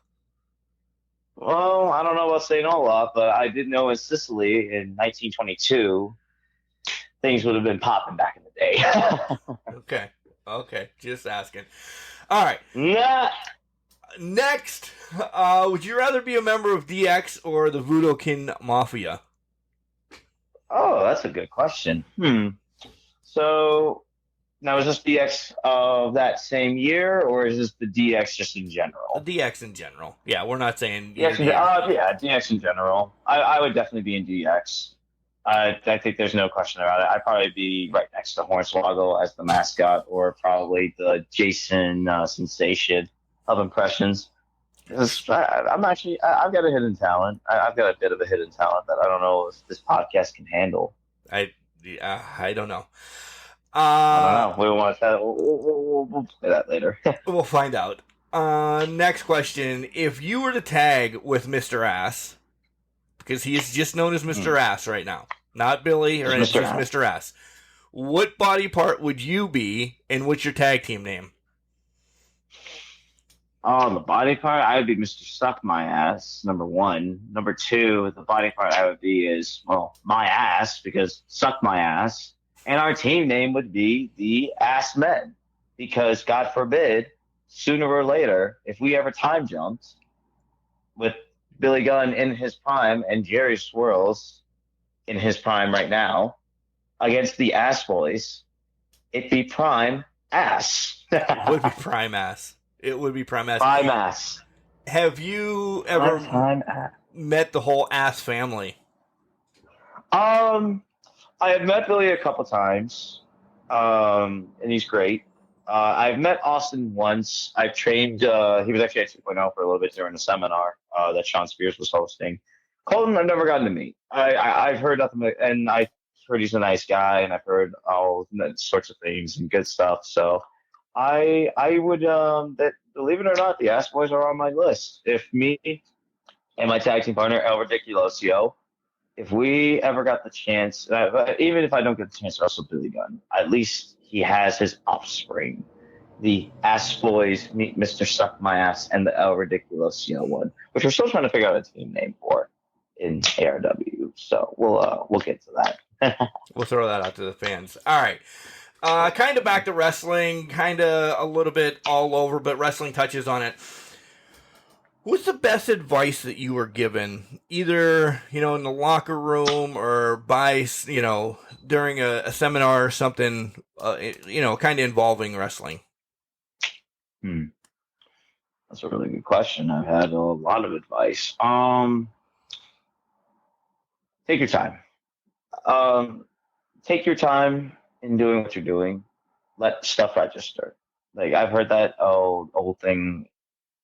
Well, I don't know about St. Olaf, but I did know in Sicily in 1922, things would have been popping back in the day. Okay, just asking. All right. Nah. Next, would you rather be a member of DX or the Budokan Mafia? Oh, that's a good question. So, now is this DX of that same year, or is this the DX just in general? The DX in general. Yeah, we're not saying... DX in general. I would definitely be in DX. I think there's no question about it. I'd probably be right next to Hornswoggle as the mascot, or probably the Jason sensation of impressions. I've got a hidden talent. I've got a bit of a hidden talent that I don't know if this podcast can handle. I don't know. I don't know. We want to. We'll play that later. We'll find out. Next question: if you were to tag with Mr. Ass, because he is just known as Mr. Ass right now, not Billy or anything, just Mr. Ass, what body part would you be, and what's your tag team name? Oh, the body part, I would be Mr. Suck My Ass, number 1. Number 2, the body part I would be is, well, my ass, because suck my ass. And our team name would be the Ass Men, because God forbid, sooner or later, if we ever time jumped with Billy Gunn in his prime and Jerry Swirlz in his prime right now against the Ass Boys It'd be prime ass. It would be prime ass. It would be prime ass. Prime ass. Have you ever met the whole ass family? I have met Billy a couple times, and he's great. I've met Austin once. I've trained. He was actually at 2.0 for a little bit during a seminar that Sean Spears was hosting. Colton, I've never gotten to meet. I've heard nothing, and I've heard he's a nice guy, and I've heard all sorts of things and good stuff. So I would believe it or not, the Ass Boys are on my list. If me and my tag team partner El Ridiculosio, if we ever got the chance, even if I don't get the chance to wrestle Billy Gunn, at least he has his offspring. The Ass Boys meet Mr. Suck My Ass and the El Ridiculosio one, which we're still trying to figure out a team name for in ARW. So we'll get to that. We'll throw that out to the fans. All right. Kind of back to wrestling, kind of a little bit all over, but wrestling touches on it. What's the best advice that you were given, either, in the locker room or by, during a seminar or something, kind of involving wrestling? That's a really good question. I've had a lot of advice. Take your time. Take your time in doing what you're doing. Let stuff register. Like, I've heard that old thing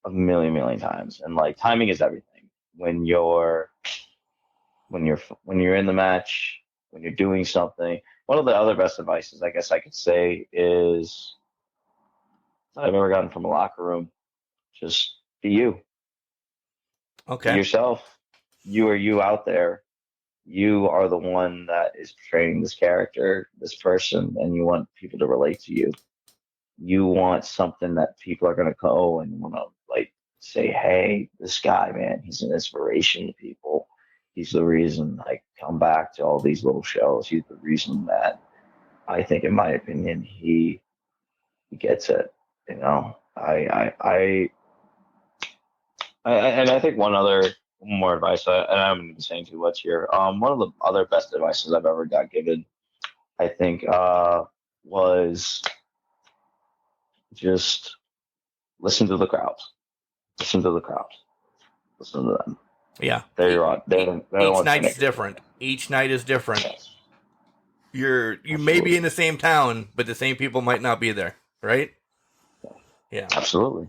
a million times, and like, timing is everything. When you're in the match, when you're doing something. One of the other best advices, I guess I could say, is that I've ever gotten from a locker room. Just be you. Okay. Be yourself. You are you out there. You are the one that is portraying this character, this person, and you want people to relate to you. You want something that people are going to go and want to say, hey, this guy, man, he's an inspiration to people. He's the reason I come back to all these little shows. He's the reason that I think, in my opinion, he gets it. I think one more advice, and I'm going to be saying too much here. One of the other best advices I've ever got given, I think, was just listen to the crowds. Listen to the crowds. Listen to them. Yeah. They're on. Each night is different. Each night is different. Yes. You may be in the same town, but the same people might not be there, right? Yeah. Absolutely.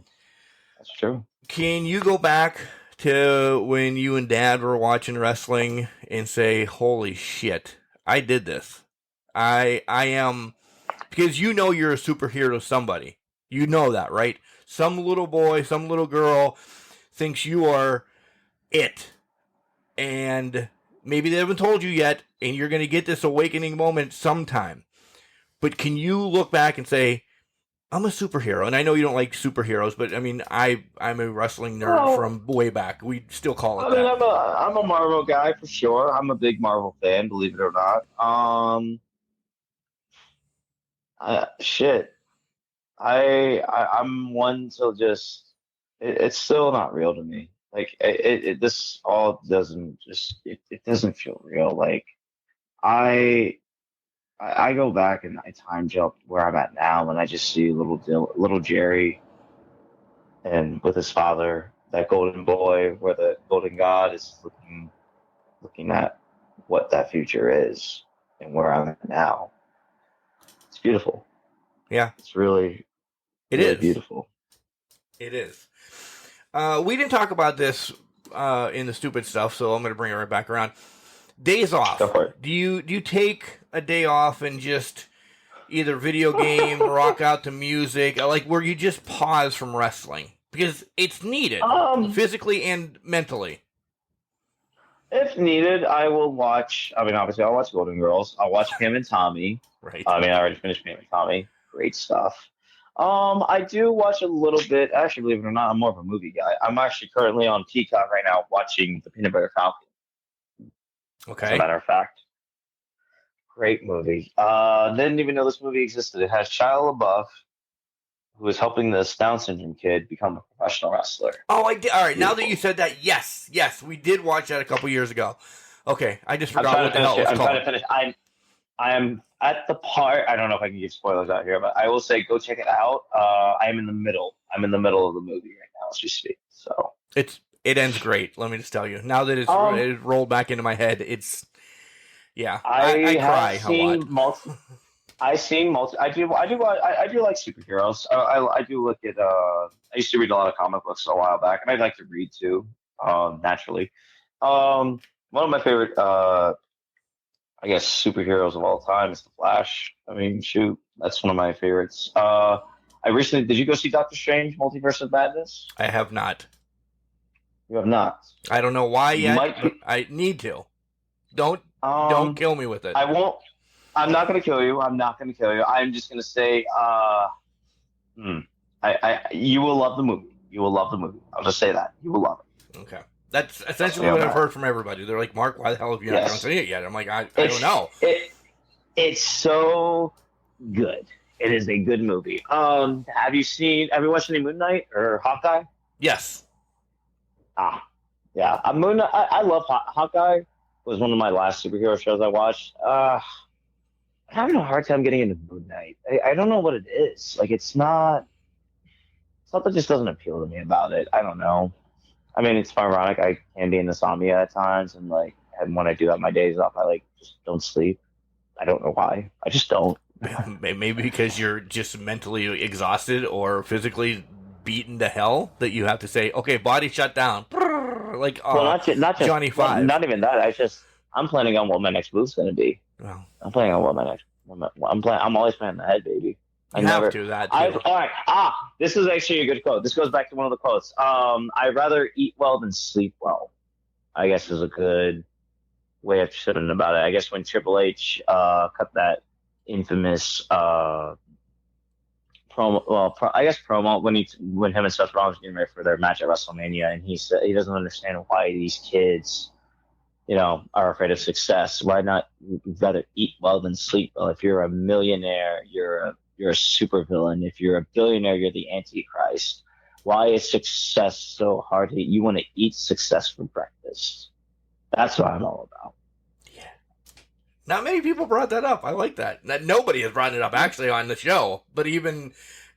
That's true. Can you go back to when you and Dad were watching wrestling and say, holy shit, I did this. I am, because you're a superhero to somebody. You know that, right? Some little boy, some little girl thinks you are it. And maybe they haven't told you yet, and you're going to get this awakening moment sometime. But can you look back and say, I'm a superhero? And I know you don't like superheroes, but I mean, I'm a wrestling nerd from way back. We still call it that. I'm a Marvel guy for sure. I'm a big Marvel fan, believe it or not. I'm one to just. It's still not real to me. Like this all doesn't it doesn't feel real. Like I go back and I time jump where I'm at now, and I just see little Jerry, and with his father, that golden boy, where the golden god is looking at what that future is and where I'm at now. It's beautiful. Yeah, it's really beautiful. It is. We didn't talk about this in the stupid stuff, so I'm going to bring it right back around. Days off. Go for it. Do you take a day off and just either video game, rock out to music, like where you just pause from wrestling? Because it's needed, physically and mentally. If needed, I will watch. I mean, obviously, I'll watch Golden Girls. I'll watch Pam and Tommy. Right. I mean, I already finished Pam and Tommy. Great stuff. I do watch a little bit. Actually, believe it or not, I'm more of a movie guy. I'm actually currently on Peacock right now watching The Peanut Butter Falcon. Okay. As a matter of fact. Great movie. Didn't even know this movie existed. It has Shia LaBeouf, who is helping this Down syndrome kid become a professional wrestler. Oh, I did. All right, now that you said that, yes, we did watch that a couple years ago. Okay, I just forgot what the hell it was called. I'm trying to finish. I am at the part. I don't know if I can give spoilers out here, but I will say go check it out. I am in the middle. I'm in the middle of the movie right now as we speak. So it ends great. Let me just tell you. Now that it's rolled back into my head, it's I cry a lot. I've seen multi. I do like superheroes. I do look at. I used to read a lot of comic books a while back, and I like to read too. Naturally, one of my favorite, I guess, superheroes of all time is the Flash. I mean, shoot, that's one of my favorites. Did you go see Doctor Strange: Multiverse of Madness? I have not. You have not. I don't know why yet. But I need to. Don't kill me with it. I won't. I'm not going to kill you. I'm just going to say, you will love the movie. You will love the movie. I'll just say that. You will love it. Okay. That's essentially what I've heard from everybody. They're like, Mark, why the hell have you not seen it yet? I'm like, I don't know. It's so good. It is a good movie. Have you watched any Moon Knight or Hawkeye? Yes. Yeah. Moon Knight, I love Hawkeye. Was one of my last superhero shows I watched. I'm having a hard time getting into Moon Knight. I don't know what it is. Like, it's not something just doesn't appeal to me about it. I don't know. I mean, it's ironic. I can be in insomnia at times, and when I do have my days off, I just don't sleep. I don't know why. I just don't. Maybe because you're just mentally exhausted or physically beaten to hell that you have to say, okay, body shut down. Not just Johnny Five. Well, not even that. I'm planning on what my next move's going to be. Well, I'm planning on what my next. I'm always planning ahead, baby. All right. This is actually a good quote. This goes back to one of the quotes. I'd rather eat well than sleep well, I guess is a good way of saying about it. I guess when Triple H cut that infamous promo when him and Seth Rollins were getting ready for their match at WrestleMania, and he said he doesn't understand why these kids, are afraid of success. Why not rather eat well than sleep well? If you're a millionaire, you're a supervillain. If you're a billionaire, you're the Antichrist. Why is success so hard to eat? You want to eat success for breakfast. That's what I'm all about. Yeah. Not many people brought that up. I like that. Nobody has brought it up actually on the show, but even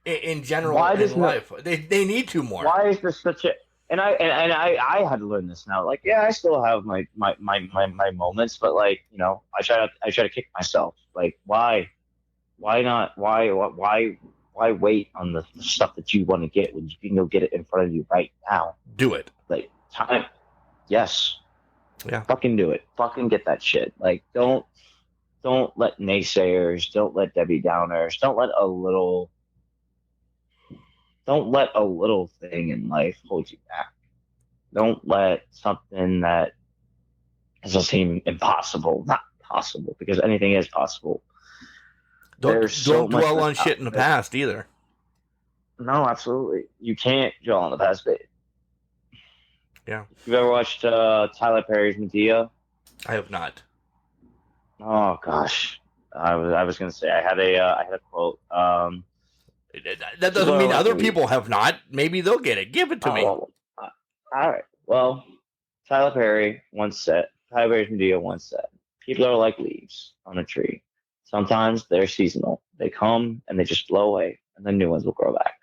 in general in life, they need to more. Why is this such a? And I had to learn this now. I still have my moments, but I try to kick myself. Why not? Why wait on the stuff that you want to get when you can go get it in front of you right now? Do it. Time. Yes. Yeah. Fucking do it. Fucking get that shit. Don't let naysayers, don't let Debbie Downers, don't let a little thing in life hold you back. Don't let something that doesn't seem impossible, not possible, because anything is possible. Don't dwell on shit in the past either. No, absolutely. You can't dwell on the past. But yeah. You've ever watched Tyler Perry's Medea? I have not. Oh gosh, I was gonna say I had a quote. That doesn't mean other people have not. Maybe they'll get it. Give it to me. Well, all right. Well, Tyler Perry's Medea once said, "People are like leaves on a tree. Sometimes they're seasonal. They come and they just blow away, and then new ones will grow back.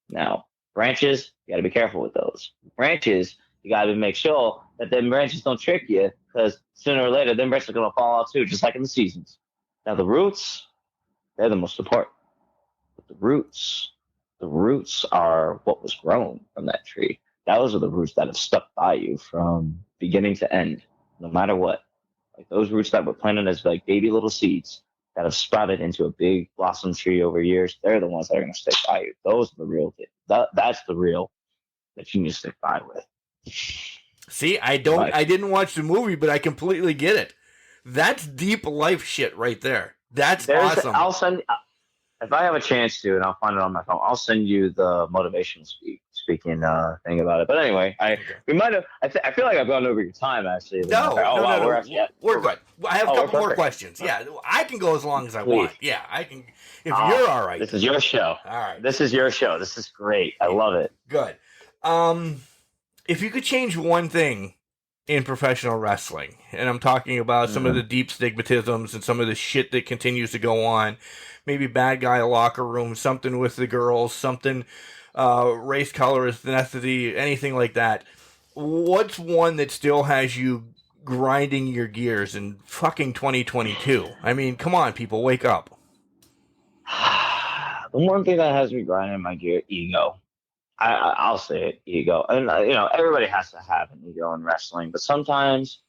Now, branches, you got to be careful with those. Branches, you got to make sure that them branches don't trick you, because sooner or later, them branches are going to fall out too, just like in the seasons. Now, the roots, they're the most important. But the roots are what was grown from that tree. Those are the roots that have stuck by you from beginning to end, no matter what. Those roots that were planted as baby little seeds that have sprouted into a big blossom tree over years, they're the ones that are going to stick by you. Those are the real thing. That's the real that you need to stick by with. See, I didn't watch the movie, but I completely get it. That's deep life shit right there. That's awesome. I'll send, if I have a chance to, and I'll find it on my phone, I'll send you the motivational speaking thing about it. But anyway, we might have. I feel like I've gone over your time actually. No, we're good. I have a couple more questions. Yeah, I can go as long as I want. Yeah, I can. If you're all right. This is your show. All right. This is your show. This is great. I love it. Good. If you could change one thing in professional wrestling. And I'm talking about some of the deep stigmatisms and some of the shit that continues to go on. Maybe bad guy locker room, something with the girls, something race, color, ethnicity, anything like that. What's one that still has you grinding your gears in fucking 2022? I mean, come on, people, wake up. The one thing that has me grinding my gear, ego. I'll say it, ego. And, everybody has to have an ego in wrestling, but sometimes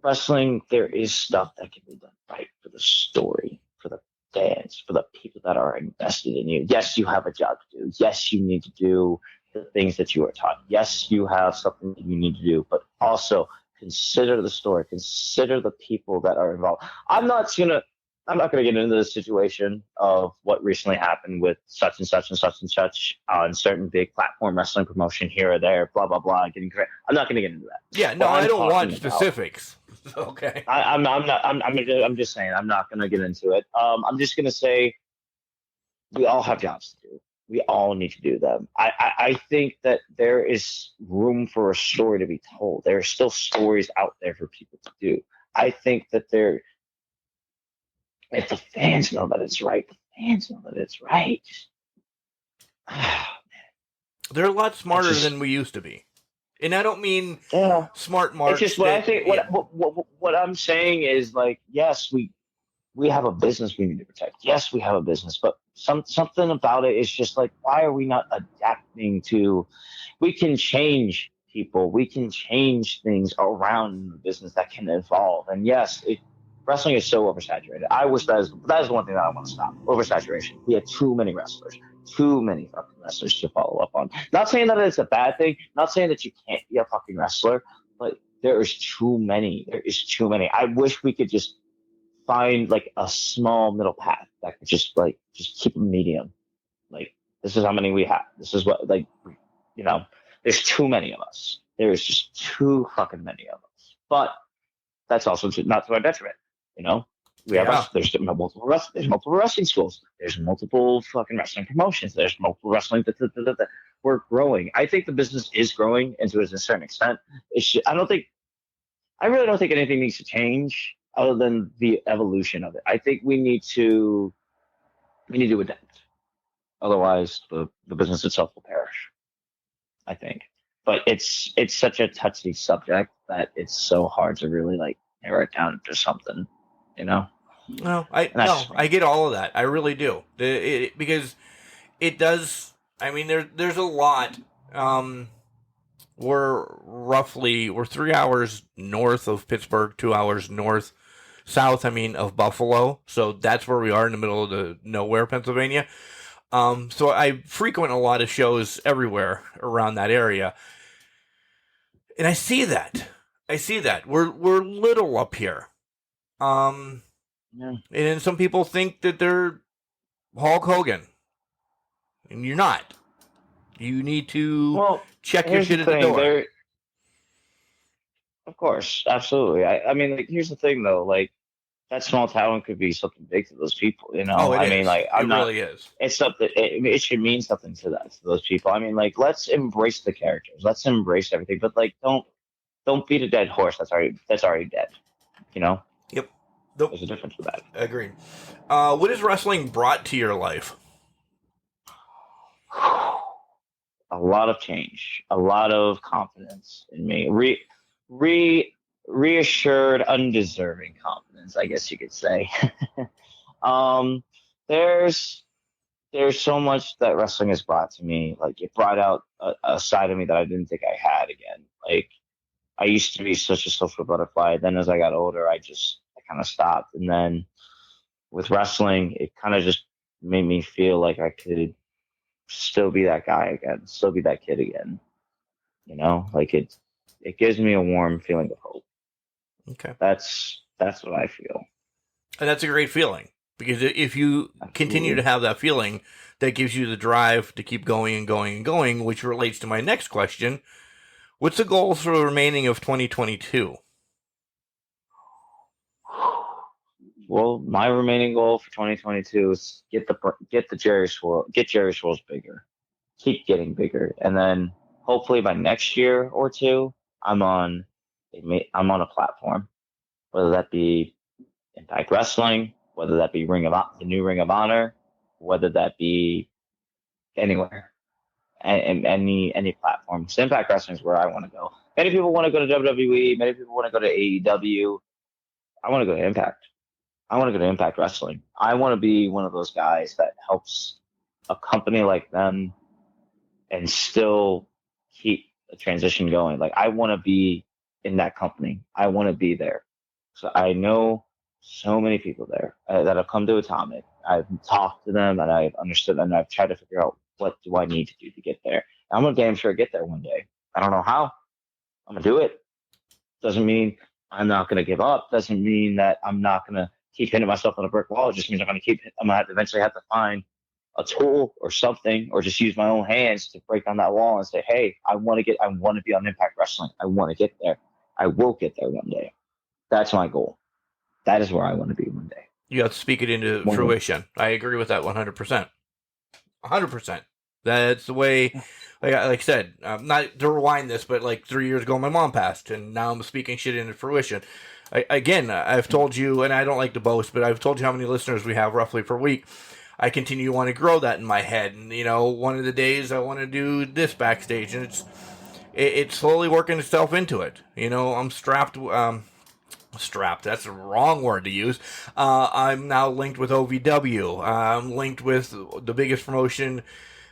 wrestling, there is stuff that can be done right for the story, for the fans, for the people that are invested in you. Yes, you have a job to do. Yes, you need to do the things that you are taught. Yes, you have something that you need to do, but also consider the story, consider the people that are involved. I'm not gonna get into the situation of what recently happened with such and such and such and such on certain big platform wrestling promotion here or there, blah blah blah. I'm not gonna get into that. Yeah, no, I don't want specifics. Okay. I'm just saying I'm not gonna get into it. I'm just gonna say we all have jobs to do. We all need to do them. I think that there is room for a story to be told. There are still stories out there for people to do. I think that if the fans know that it's right, the fans know that it's right. They're a lot smarter than we used to be. And I don't mean smart It's just what I think. What I'm saying is, like, yes, we have a business we need to protect. Yes, we have a business, but something about it is just like, why are we not adapting to? We can change people. We can change things around the business that can evolve. And yes, wrestling is so oversaturated. I wish that is the one thing that I want to stop. Oversaturation. We have too many wrestlers. Too many fucking wrestlers to follow up on. Not saying that it's a bad thing. Not saying that you can't be a fucking wrestler, but there is too many. There is too many. I wish we could just find like a small middle path that could just keep a medium. Like, this is how many we have. This is what, there's too many of us. There is just too fucking many of us. But that's also not to our detriment. We have there's multiple wrestling schools. There's multiple fucking wrestling promotions. There's multiple wrestling. We're growing. I think the business is growing, and to a certain extent, I really don't think anything needs to change other than the evolution of it. I think we need to adapt. Otherwise, the business itself will perish, I think. But it's such a touchy subject that it's so hard to really narrow it down to something, No, I get all of that. I really do. Because it does. I mean, there's a lot. We're 3 hours north of Pittsburgh, 2 hours south of Buffalo. So that's where we are, in the middle of the nowhere, Pennsylvania. So I frequent a lot of shows everywhere around that area, and I see that. We're little up here. And some people think that they're Hulk Hogan, and you're not. You need to check your shit at the door. Of course, absolutely. I mean, here's the thing, though. That small town could be something big to those people. Oh, it is. It really is. It's something. It should mean something to those people. I mean, let's embrace the characters. Let's embrace everything. But don't beat a dead horse that's already dead. Yep. There's a difference with that. Agreed. What has wrestling brought to your life? A lot of change, a lot of confidence in me. Reassured, undeserving confidence, I guess you could say. There's so much that wrestling has brought to me. It brought out a side of me that I didn't think I had again. I used to be such a social butterfly. Then as I got older, I kind of stopped. And then with wrestling, it kind of just made me feel like I could still be that guy again, still be that kid again. It gives me a warm feeling of hope. Okay. That's what I feel. And that's a great feeling, because if you continue to have that feeling, that gives you the drive to keep going and going and going, which relates to my next question. What's the goal for the remaining of 2022? Well, my remaining goal for 2022 is get Jerry Swirlz bigger, keep getting bigger, and then hopefully by next year or two, I'm on I'm on a platform, whether that be Impact Wrestling, whether that be the new Ring of Honor, whether that be anywhere, and any platform. So Impact Wrestling is where I want to go. Many people want to go to WWE. Many people want to go to AEW. I want to go to Impact. I want to go to Impact Wrestling. I want to be one of those guys that helps a company like them and still keep the transition going. Like, I want to be in that company. I want to be there. So I know so many people there that have come to Atomic. I've talked to them and I've understood and I've tried to figure out what do I need to do to get there. I'm going to damn sure get there one day. I don't know how. I'm going to do it. Doesn't mean I'm not going to give up. Doesn't mean that I'm not going to keep hitting myself on a brick wall. It just means I'm going to eventually have to find a tool or something, or just use my own hands to break down that wall and say, hey, I want to be on Impact Wrestling. I want to get there. I will get there one day. That's my goal. That is where I want to be one day. You have to speak it into fruition. I agree with that 100%. 100%. That's the way, like I said, not to rewind this, but like 3 years ago, my mom passed, and now I'm speaking shit into fruition. I've told you, and I don't like to boast, but I've told you how many listeners we have roughly per week. I continue to want to grow that in my head, and one of the days I want to do this backstage, and it's slowly working itself into it. I'm strapped. Strapped. That's the wrong word to use. I'm now linked with OVW. I'm linked with the biggest promotion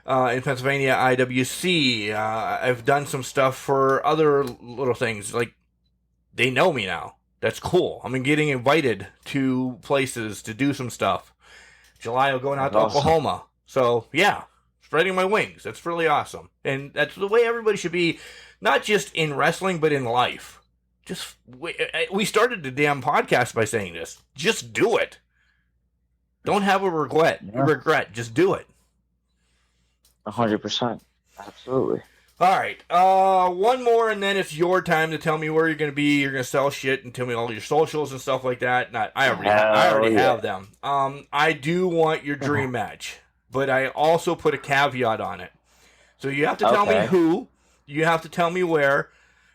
in Pennsylvania, IWC. I've done some stuff for other little things. Like, they know me now. That's cool. I'm getting invited to places to do some stuff. July, I'm going out to Oklahoma. So, yeah, spreading my wings. That's really awesome. And that's the way everybody should be, not just in wrestling, but in life. We started the damn podcast by saying this. Just do it. Don't have a regret. Just do it. 100%. Absolutely. All right. One more, and then it's your time to tell me where you're going to be. You're going to sell shit and tell me all your socials and stuff like that. I already have them. I do want your dream match, but I also put a caveat on it. So you have to tell me who, you have to tell me where,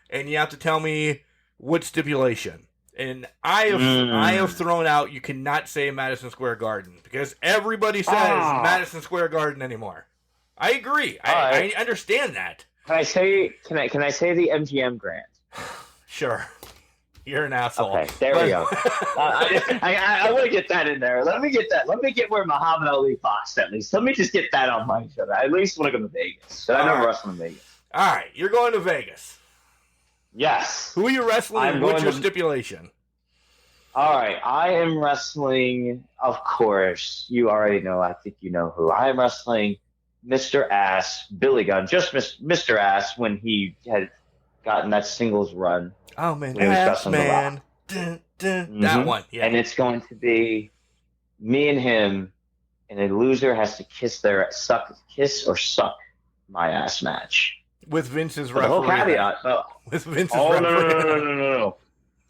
and you have to tell me what stipulation. And I have thrown out, you cannot say Madison Square Garden, because everybody says Madison Square Garden anymore. I agree. I understand that. Can I say the MGM Grand? Sure. You're an asshole. Okay, there we go. I want to get that in there. Let me get that. Let me get where Muhammad Ali boxed at least. Let me just get that on my show. I at least want to go to Vegas. So I never wrestled in Vegas. All right, you're going to Vegas. Yes. Who are you wrestling? What's your stipulation? All right, I am wrestling. Of course, you already know. I think you know who. I am wrestling. Mr. Ass, Billy Gunn, just Mr. Ass when he had gotten that singles run. Oh, man. Ass man. That one, yeah. And it's going to be me and him, and a loser has to kiss or suck my ass match. With Vince's referee. The whole caveat. With Vince's referee.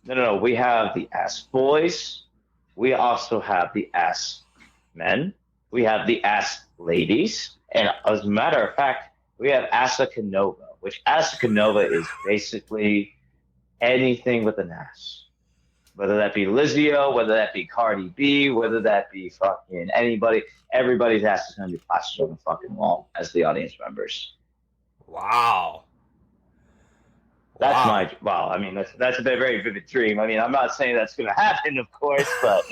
No. We have the Ass Boys. We also have the Ass Men. We have the Ass Ladies. And as a matter of fact, we have Asa Canova, which Asa Canova is basically anything with an ass. Whether that be Lizio, whether that be Cardi B, whether that be fucking anybody, everybody's ass is going to be plastered on the fucking wall as the audience members. Wow. That's I mean, that's a very vivid dream. I mean, I'm not saying that's going to happen, of course, but,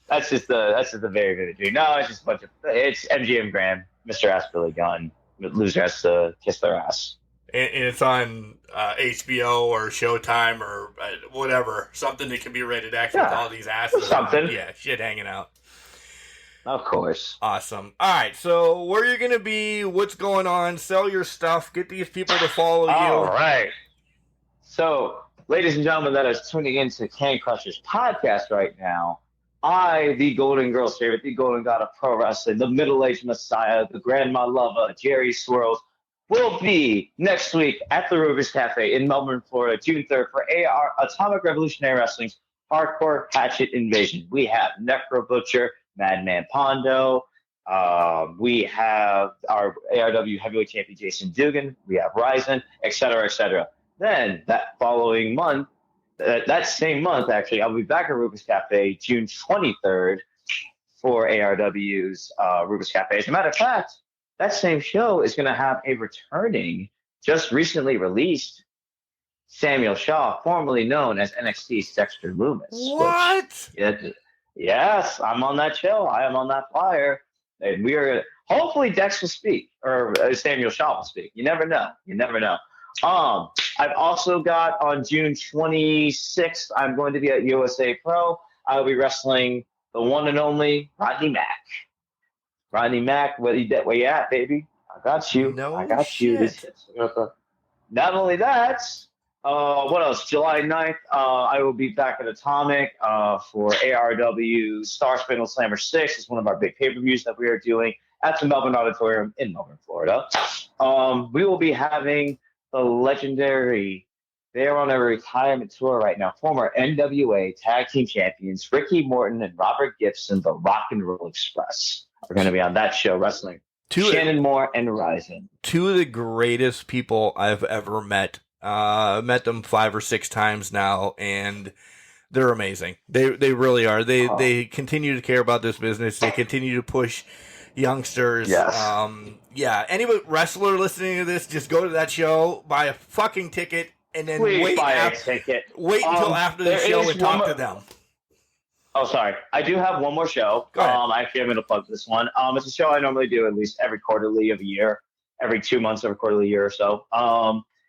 that's just a very vivid dream. No, it's just it's MGM Grand, Mr. Ass Billy Gunn. Loser has to kiss their ass. And it's on HBO or Showtime or whatever. Something that can be rated X with all these asses. Something. Yeah, shit hanging out. Of course. Awesome. All right, so where you're going to be, what's going on, sell your stuff, get these people to follow you. All right. So, ladies and gentlemen that is tuning into Can Crushers podcast right now, I, the Golden Girl's favorite, the Golden God of Pro Wrestling, the middle-aged Messiah, the Grandma Lover, Jerry Swirlz, will be next week at the Rovers Cafe in Melbourne, Florida, June 3rd for AR Atomic Revolutionary Wrestling's Hardcore Hatchet Invasion. We have Necro Butcher, Madman Pondo. We have our ARW Heavyweight Champion Jason Dugan. We have Ryzen, etc., etc. Then that following month, that same month, actually, I'll be back at Ruckus Cafe June 23rd for ARW's Ruckus Cafe. As a matter of fact, that same show is going to have a returning, just recently released Samuel Shaw, formerly known as NXT's Dexter Loomis. What? Yes, I'm on that show. I am on that flyer. And we are, hopefully Dex will speak, or Samuel Shaw will speak. You never know. You never know. I've also got on June 26th, I'm going to be at USA Pro. I'll be wrestling the one and only Rodney Mack. Rodney Mack, where you at, baby? I got you. No I got shit. you. Not only that, what else? July 9th, I will be back at Atomic for ARW Star Spangled Slammer 6. It's one of our big pay-per-views that we are doing at the Melbourne Auditorium in Melbourne, Florida. We will be having the legendary, they're on a retirement tour right now, former NWA Tag Team Champions Ricky Morton and Robert Gibson, the Rock and Roll Express, are going to be on that show wrestling. Shannon Moore and Ryzen. Two of the greatest people I've ever met. Met them 5 or 6 times now, and they're amazing. They really are. They continue to care about this business. They continue to push youngsters. Yes. Yeah. Any wrestler listening to this, just go to that show, buy a fucking ticket, and then wait until after the show and talk to them. Oh, sorry. I do have one more show. Go ahead. Actually, I'm going to plug this one. It's a show I normally do at least every quarterly of a year, every 2 months, every quarterly year or so.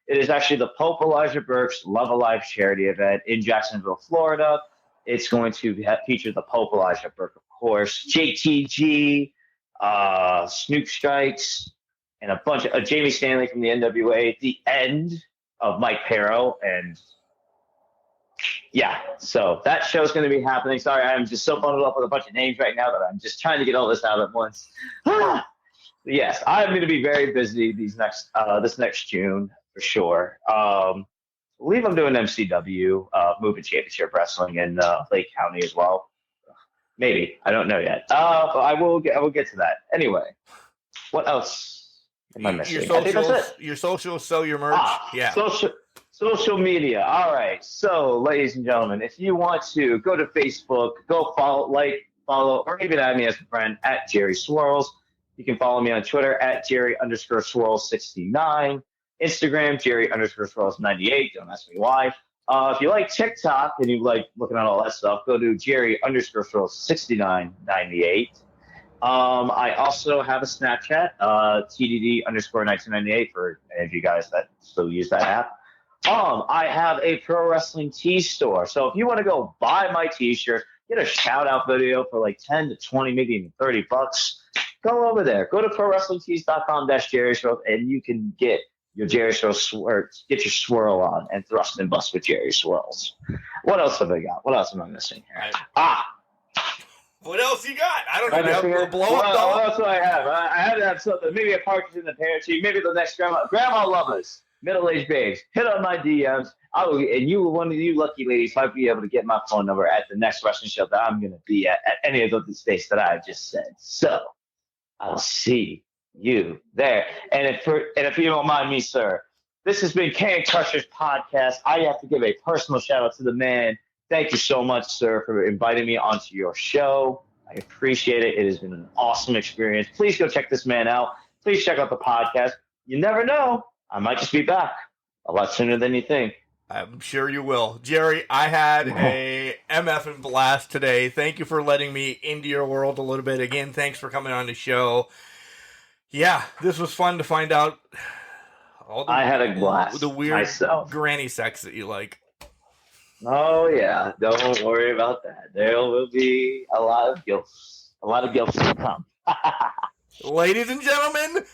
It is actually the Pope Elijah Burke's Love Alive charity event in Jacksonville, Florida. It's going to feature the Pope Elijah Burke, of course, JTG, Snoop Strikes, and a bunch of Jamie Stanley from the NWA, the end of Mike Pero, and yeah, so that show's going to be happening. Sorry, I'm just so bundled up with a bunch of names right now that I'm just trying to get all this out at once. Yes, I'm going to be very busy this next June for sure. I believe I'm doing MCW, Moving Championship Wrestling in Lake County as well. Maybe, I don't know yet. But I will get to that. Anyway, what else am I missing? I think that's it. Your socials, sell your merch. Yeah. Social media. All right. So, ladies and gentlemen, if you want to go to Facebook, go follow, or even add me as a friend at Jerry Swirlz. You can follow me on Twitter at Jerry_Swirlz69. Instagram, Jerry_Swirlz98. Don't ask me why. If you like TikTok and you like looking at all that stuff, go to Jerry_Swirlz6998. I also have a Snapchat, TDD_1998 for any of you guys that still use that app. I have a pro wrestling tee store. So if you want to go buy my t-shirt, get a shout out video for like 10 to 20, maybe even $30, go over there. Go to prowrestlingtees.com/Jerry Swirlz and you can get your Jerry Swirlz, get your swirl on and thrust and bust with Jerry Swirlz. What else have I got? What else am I missing here? What else you got? I don't know. What else do I have? I had to have something. Maybe a partridge in the pear tree. Maybe the next grandma lovers, middle-aged babes. Hit on my DMs. And you, one of you lucky ladies, might be able to get my phone number at the next wrestling show that I'm going to be at any of those states that I just said. So I'll see you there. And if you don't mind me, sir, this has been Can Crushers Podcast. I have to give a personal shout out to the man. Thank you so much, sir, for inviting me onto your show. I appreciate it. It has been an awesome experience. Please go check this man out. Please check out the podcast. You never know. I might just be back a lot sooner than you think. I'm sure you will. Jerry, I had a MF and blast today. Thank you for letting me into your world a little bit. Again, thanks for coming on the show. Yeah, this was fun to find out all I had a blast. The weird myself. Granny sex that you like. Oh, yeah. Don't worry about that. There will be a lot of gifts. A lot of gifts to come. Ladies and gentlemen,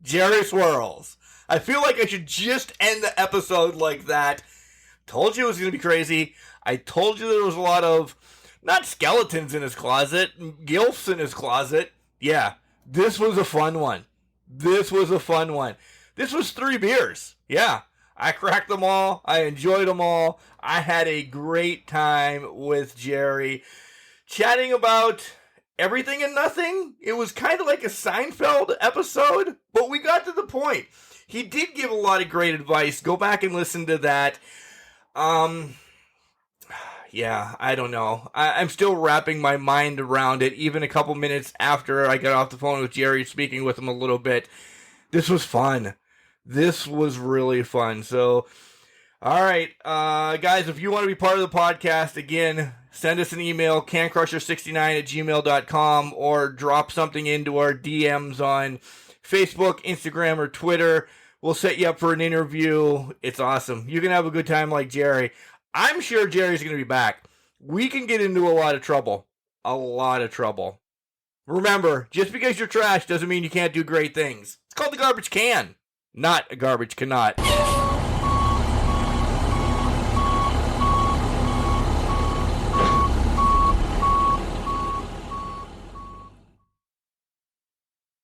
Jerry Swirlz. I feel like I should just end the episode like that. Told you it was going to be crazy. I told you there was a lot of, not skeletons in his closet, gilfs in his closet. Yeah, this was a fun one. This was 3 beers. Yeah. I cracked them all. I enjoyed them all. I had a great time with Jerry chatting about everything and nothing. It was kind of like a Seinfeld episode, but we got to the point. he did give a lot of great advice. Go back and listen to that. Yeah, I don't know. I'm still wrapping my mind around it, even a couple minutes after I got off the phone with Jerry, speaking with him a little bit. This was fun. This was really fun. So, all right, guys, if you want to be part of the podcast, again, send us an email, cancrusher69@gmail.com, or drop something into our DMs on Facebook, Instagram, or Twitter. We'll set you up for an interview. It's awesome. You can have a good time like Jerry. I'm sure Jerry's going to be back. We can get into a lot of trouble. A lot of trouble. Remember, just because you're trash doesn't mean you can't do great things. It's called the garbage can, not a garbage cannot.